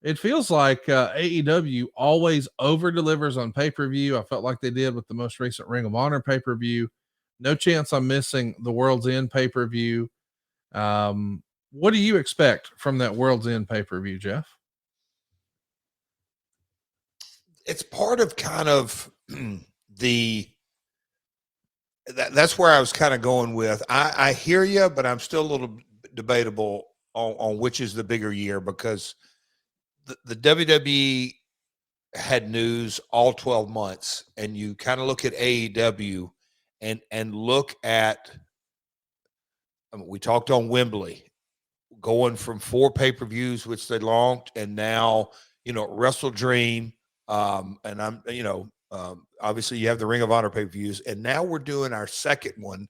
It feels like AEW always over delivers on pay-per-view. I felt like they did with the most recent Ring of Honor pay-per-view. No chance I'm missing the World's End pay-per-view. What do you expect from that World's End pay-per-view, Jeff? It's part of kind of that's where I was kind of going with. I hear you, but I'm still a little debatable on which is the bigger year, because the WWE had news all 12 months, and you kind of look at AEW and look at, we talked on Wembley, going from 4 pay-per-views, which they launched, and now, Wrestle Dream, and obviously you have the Ring of Honor pay-per-views, and now we're doing our second one,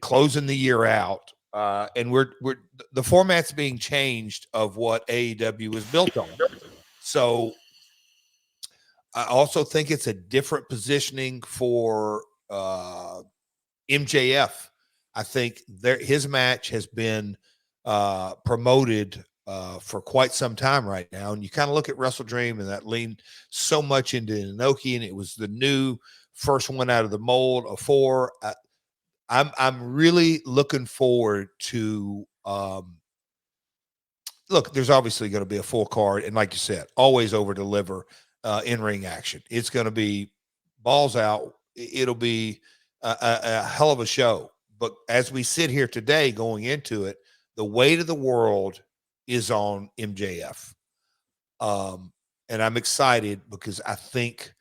closing the year out. And we're the format's being changed of what AEW is built on. So I also think it's a different positioning for MJF. I think his match has been promoted for quite some time right now. And you kind of look at Wrestle Dream, and that leaned so much into Inoki, and it was the new first one out of the mold of 4. I'm really looking forward to look, there's obviously going to be a full card, and like you said, always over deliver in-ring action. It's going to be balls out. It'll be a hell of a show. But as we sit here today going into it, the weight of the world is on MJF. And I'm excited because I think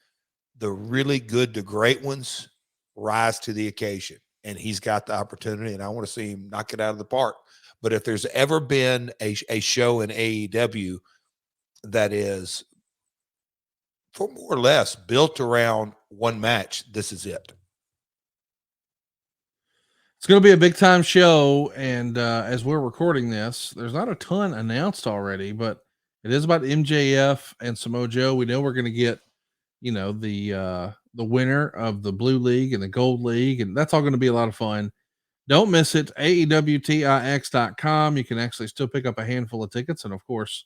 the really good to great ones rise to the occasion. And he's got the opportunity, and I want to see him knock it out of the park. But if there's ever been a show in AEW that is, for more or less, built around one match, this is it. It's going to be a big time show. And as we're recording this, there's not a ton announced already, but it is about MJF and Samoa Joe. We know we're going to get the winner of the Blue League and the Gold League, and that's all going to be a lot of fun. Don't miss it. AEWTIX.com. You can actually still pick up a handful of tickets, and of course,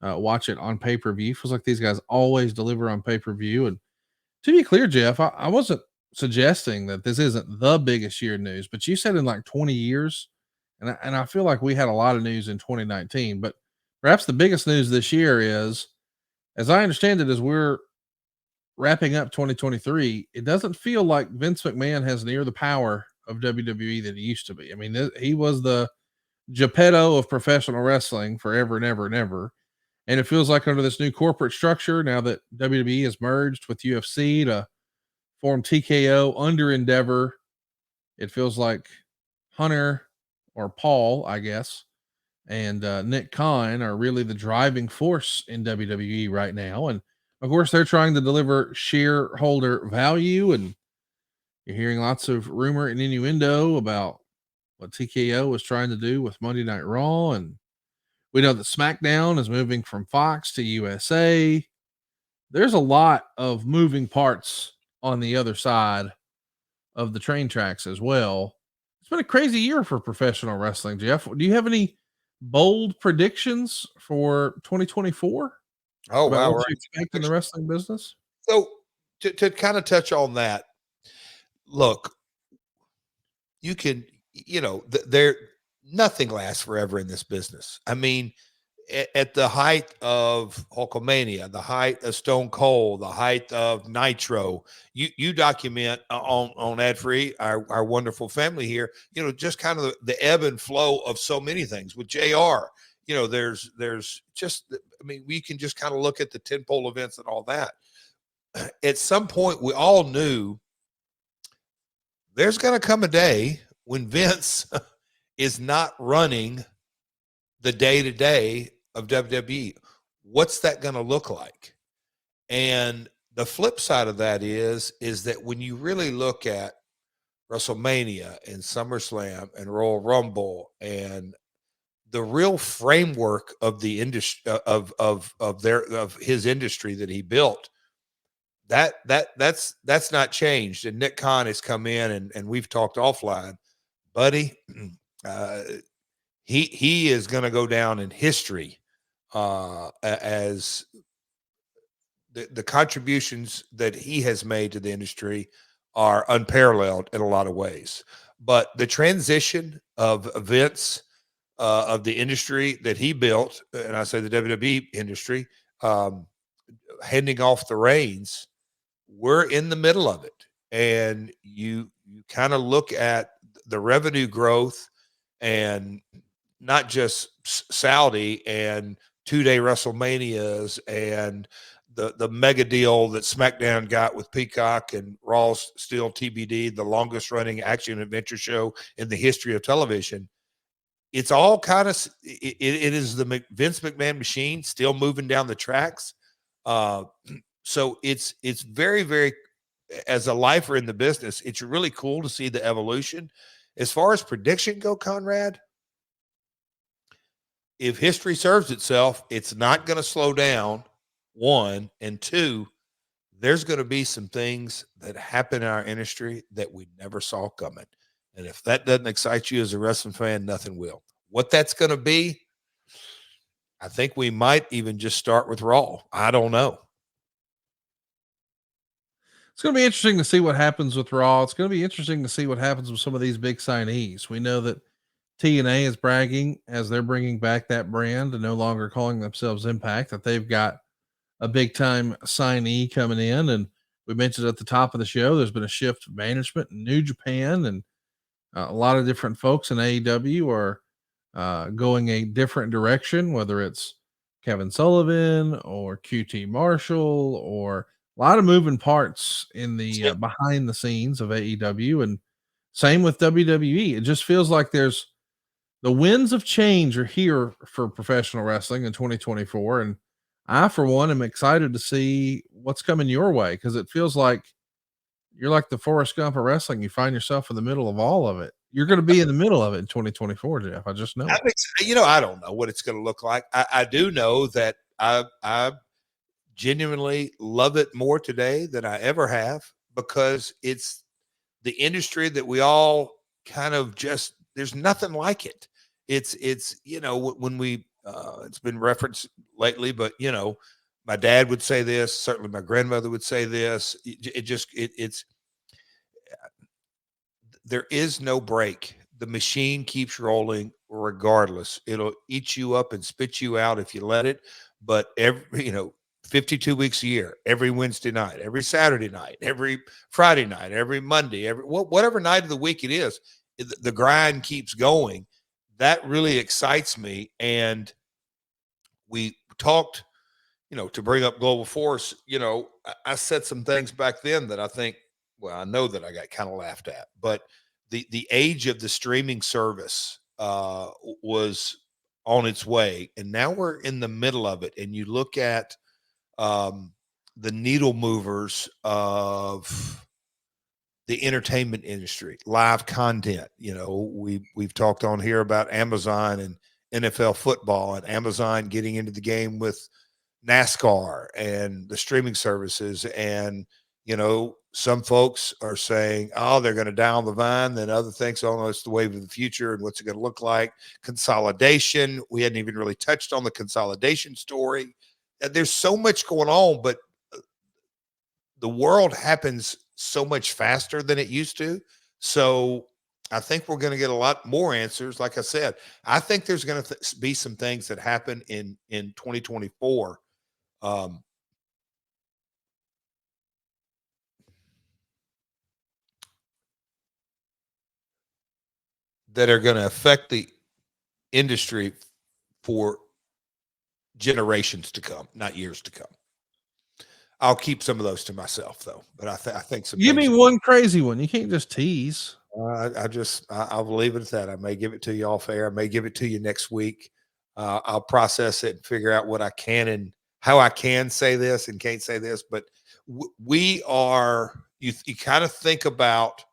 watch it on pay-per-view. Feels like these guys always deliver on pay-per-view. And to be clear, Jeff, I wasn't suggesting that this isn't the biggest year in news, but you said in like 20 years, and I feel like we had a lot of news in 2019, but perhaps the biggest news this year is, as I understand it, as we're wrapping up 2023, it doesn't feel like Vince McMahon has near the power of WWE that he used to be. I mean, he was the Geppetto of professional wrestling forever and ever and ever. And it feels like under this new corporate structure, now that WWE has merged with UFC to form TKO under Endeavor, it feels like Hunter or Paul, I guess, and Nick Khan are really the driving force in WWE right now. And of course, they're trying to deliver shareholder value. And you're hearing lots of rumor and innuendo about what TKO was trying to do with Monday Night Raw. And we know that SmackDown is moving from Fox to USA. There's a lot of moving parts on the other side of the train tracks as well. It's been a crazy year for professional wrestling, Jeff. Do you have any bold predictions for 2024 Oh, about wow. what you expect in the wrestling business? So to kind of touch on that, look, you can, there nothing lasts forever in this business. I mean, at the height of Hulkamania, the height of Stone Cold, the height of Nitro, you document on Ad Free, our wonderful family here, just kind of the ebb and flow of so many things with JR. There's just, I mean, we can just kind of look at the tentpole events and all that. At some point, we all knew there's going to come a day when Vince is not running the day-to-day of WWE. What's that going to look like? And the flip side of that is that when you really look at WrestleMania and SummerSlam and Royal Rumble and the real framework of the industry of his industry that he built, that's not changed. And Nick Khan has come in and we've talked offline, buddy. He is going to go down in history as the contributions that he has made to the industry are unparalleled in a lot of ways. But the transition of Vince, of the industry that he built, and I say the WWE industry, handing off the reins, we're in the middle of it. And you kind of look at the revenue growth and not just Saudi and 2-day WrestleManias and the mega deal that SmackDown got with Peacock and Raw's still TBD, the longest running action adventure show in the history of television. It's all kind of, it is the Vince McMahon machine still moving down the tracks. So it's very, very, as a lifer in the business, it's really cool to see the evolution. As far as prediction go, Conrad, if history serves itself, it's not going to slow down, one, and two, there's going to be some things that happen in our industry that we never saw coming. And if that doesn't excite you as a wrestling fan, nothing will. What that's going to be, I think we might even just start with Raw. I don't know. It's going to be interesting to see what happens with Raw. It's going to be interesting to see what happens with some of these big signees. We know that TNA is bragging as they're bringing back that brand and no longer calling themselves Impact, that they've got a big time signee coming in. And we mentioned at the top of the show, there's been a shift of management in New Japan, and a lot of different folks in AEW are going a different direction, whether it's Kevin Sullivan or QT Marshall, or a lot of moving parts in the behind the scenes of AEW, and same with WWE. It just feels like there's the winds of change are here for professional wrestling in 2024. And I, for one, am excited to see what's coming your way, because it feels like you're like the Forrest Gump of wrestling. You find yourself in the middle of all of it. You're going to be in the middle of it in 2024, Jeff. I just know. I don't know what it's going to look like. I do know that I genuinely love it more today than I ever have, because it's the industry that we all kind of just, there's nothing like it. It's, when we, it's been referenced lately, but my dad would say this, certainly my grandmother would say this. It's, there is no break. The machine keeps rolling regardless. It'll eat you up and spit you out if you let it. But 52 weeks a year, every Wednesday night, every Saturday night, every Friday night, every Monday, whatever night of the week it is, the grind keeps going. That really excites me. And we talked, to bring up Global Force, I said some things back then that I think, well, I know that I got kind of laughed at, but the age of the streaming service was on its way, and now we're in the middle of it. And you look at the needle movers of the entertainment industry, live content. We've talked on here about Amazon and NFL football, and Amazon getting into the game with NASCAR and the streaming services. And some folks are saying, oh, they're going to die on the vine. Then other things, oh, no, it's the wave of the future. And what's it going to look like? Consolidation. We hadn't even really touched on the consolidation story. There's so much going on, but the world happens so much faster than it used to. So I think we're going to get a lot more answers. Like I said, I think there's going to be some things that happen in 2024. That are going to affect the industry for generations to come, not years to come. I'll keep some of those to myself, though. But I think some. Give me one crazy one. You can't just tease. I'll leave it at that. I may give it to you off air. I may give it to you next week. I'll process it and figure out what I can and how I can say this and can't say this. But we are. You kind of think about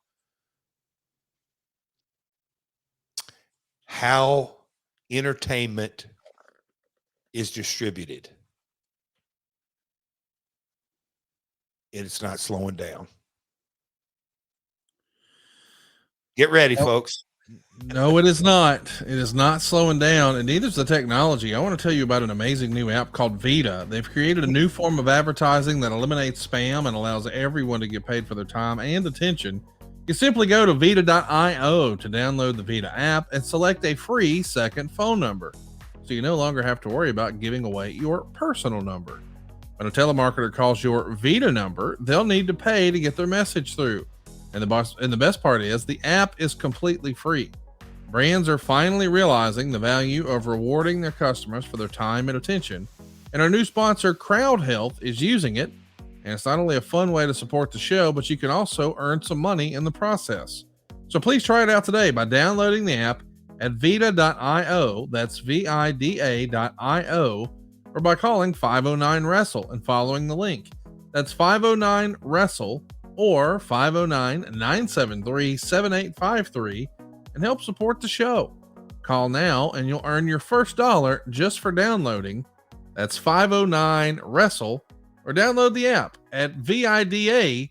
how entertainment is distributed. And it's not slowing down. Get ready, folks. No, it is not. It is not slowing down, and neither is the technology. I want to tell you about an amazing new app called Vita. They've created a new form of advertising that eliminates spam and allows everyone to get paid for their time and attention. You simply go to Vita.io to download the Vita app and select a free second phone number, so you no longer have to worry about giving away your personal number. When a telemarketer calls your Vita number, they'll need to pay to get their message through. And the best part is the app is completely free. Brands are finally realizing the value of rewarding their customers for their time and attention. And our new sponsor, Crowd Health, is using it. And it's not only a fun way to support the show, but you can also earn some money in the process. So please try it out today by downloading the app at Vita.io. That's VIDA.io. Or by calling 509-WRESTLE and following the link. That's 509-WRESTLE or 509-973-7853 and help support the show. Call now and you'll earn your first dollar just for downloading. That's 509-WRESTLE or download the app at VIDA.io.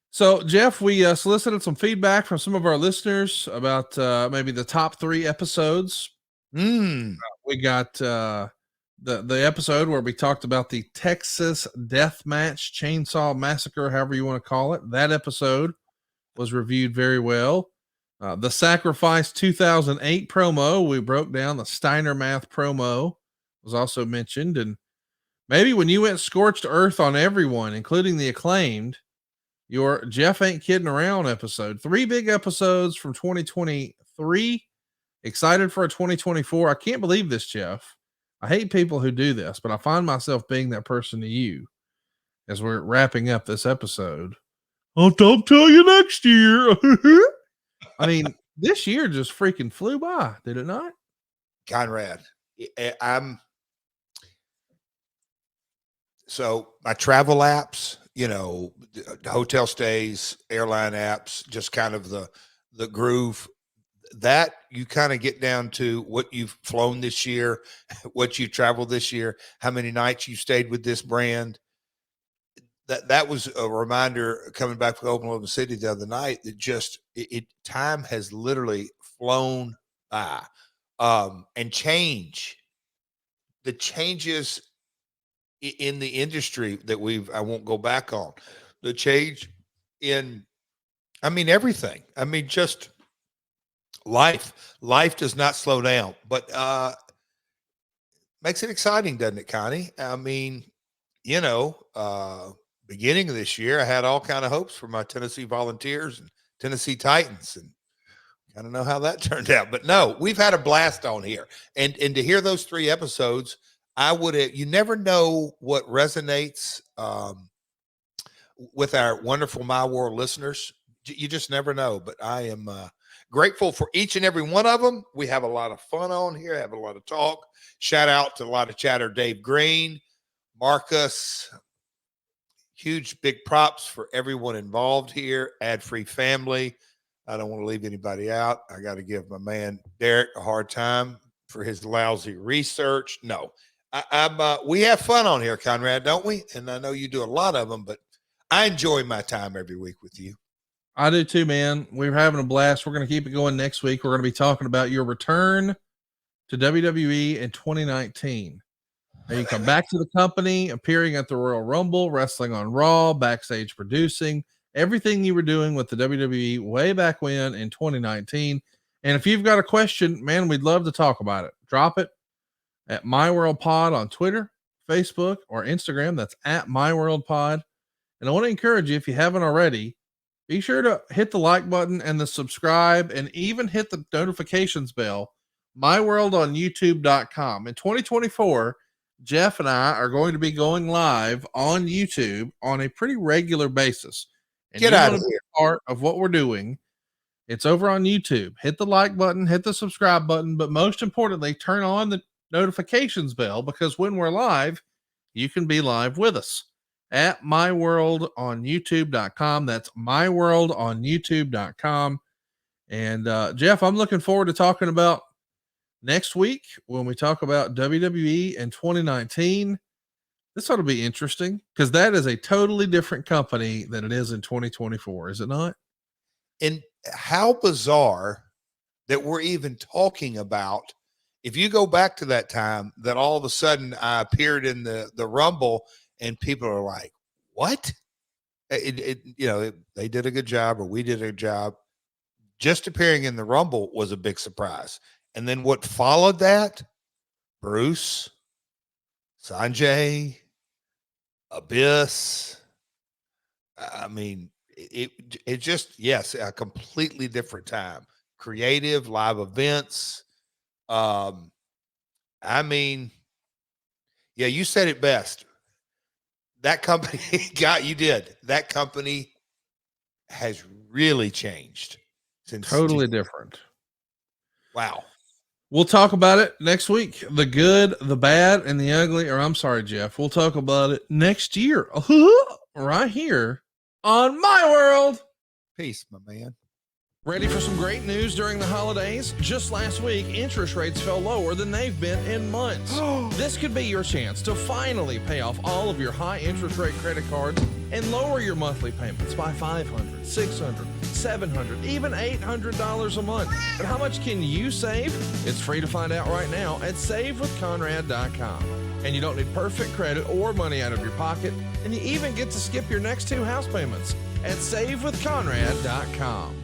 So, Jeff, we solicited some feedback from some of our listeners about maybe the top 3 episodes. We got the episode where we talked about the Texas Death Match Chainsaw Massacre, however you want to call it. That episode was reviewed very well. The Sacrifice 2008 promo, we broke down the Steiner Math promo, was also mentioned. And maybe when you went scorched earth on everyone, including the Acclaimed, your Jeff Ain't Kidding Around episode. 3 big episodes from 2023. Excited for a 2024. I can't believe this, Jeff. I hate people who do this, but I find myself being that person to you as we're wrapping up this episode. I'll tell you next year. I mean, this year just freaking flew by, did it not? Conrad, so my travel apps, hotel stays, airline apps, just kind of the groove. that you kind of get down to what you've flown this year, what you traveled this year, how many nights you stayed with this brand. That was a reminder coming back from Oklahoma City the other night that just time has literally flown by. And the changes in the industry that I won't go back on, the change in, everything. Just life does not slow down, but makes it exciting, doesn't it, Connie? Beginning of this year, I had all kind of hopes for my Tennessee Volunteers and Tennessee Titans, and I don't know how that turned out. But no, we've had a blast on here, and to hear those 3 episodes, you never know what resonates with our wonderful My World listeners. You just never know. But I am grateful for each and every one of them. We have a lot of fun on here, have a lot of talk. Shout out to a lot of chatter, Dave Green, Marcus. Huge big props for everyone involved here. Ad-free family. I don't want to leave anybody out. I got to give my man Derek a hard time for his lousy research. No, we have fun on here, Conrad, don't we? And I know you do a lot of them, but I enjoy my time every week with you. I do too, man. We're having a blast. We're going to keep it going next week. We're going to be talking about your return to WWE in 2019. Now you come back to the company, appearing at the Royal Rumble, wrestling on Raw, backstage producing, everything you were doing with the WWE way back when in 2019. And if you've got a question, man, we'd love to talk about it. Drop it at MyWorldPod on Twitter, Facebook, or Instagram. That's at MyWorldPod. And I want to encourage you, if you haven't already, be sure to hit the like button and the subscribe, and even hit the notifications bell. MyWorldOnYouTube.com. In 2024, Jeff and I are going to be going live on YouTube on a pretty regular basis. And get out of here. Part of what we're doing. It's over on YouTube. Hit the like button, hit the subscribe button, but most importantly, turn on the notifications bell, because when we're live, you can be live with us at MyWorldOnYouTube.com. That's MyWorldOnYouTube.com. And Jeff, I'm looking forward to talking about next week when we talk about WWE in 2019. This ought to be interesting, because that is a totally different company than it is in 2024, is it not? And how bizarre that we're even talking about, if you go back to that time, that all of a sudden I appeared in the Rumble and people are like, what? They did a good job, or we did a job. Just appearing in the Rumble was a big surprise. And then what followed that? Bruce, Sanjay, Abyss. It just, yes, a completely different time. Creative, live events. Yeah, you said it best. That company that company has really changed since. Totally different. Wow. We'll talk about it next week. The good, the bad, and the ugly. Or I'm sorry, Jeff. We'll talk about it next year. Right here on My World. Peace, my man. Ready for some great news during the holidays? Just last week, interest rates fell lower than they've been in months. This could be your chance to finally pay off all of your high interest rate credit cards and lower your monthly payments by $500, $600, $700, even $800 a month. But how much can you save? It's free to find out right now at SaveWithConrad.com. And you don't need perfect credit or money out of your pocket. And you even get to skip your next 2 house payments at SaveWithConrad.com.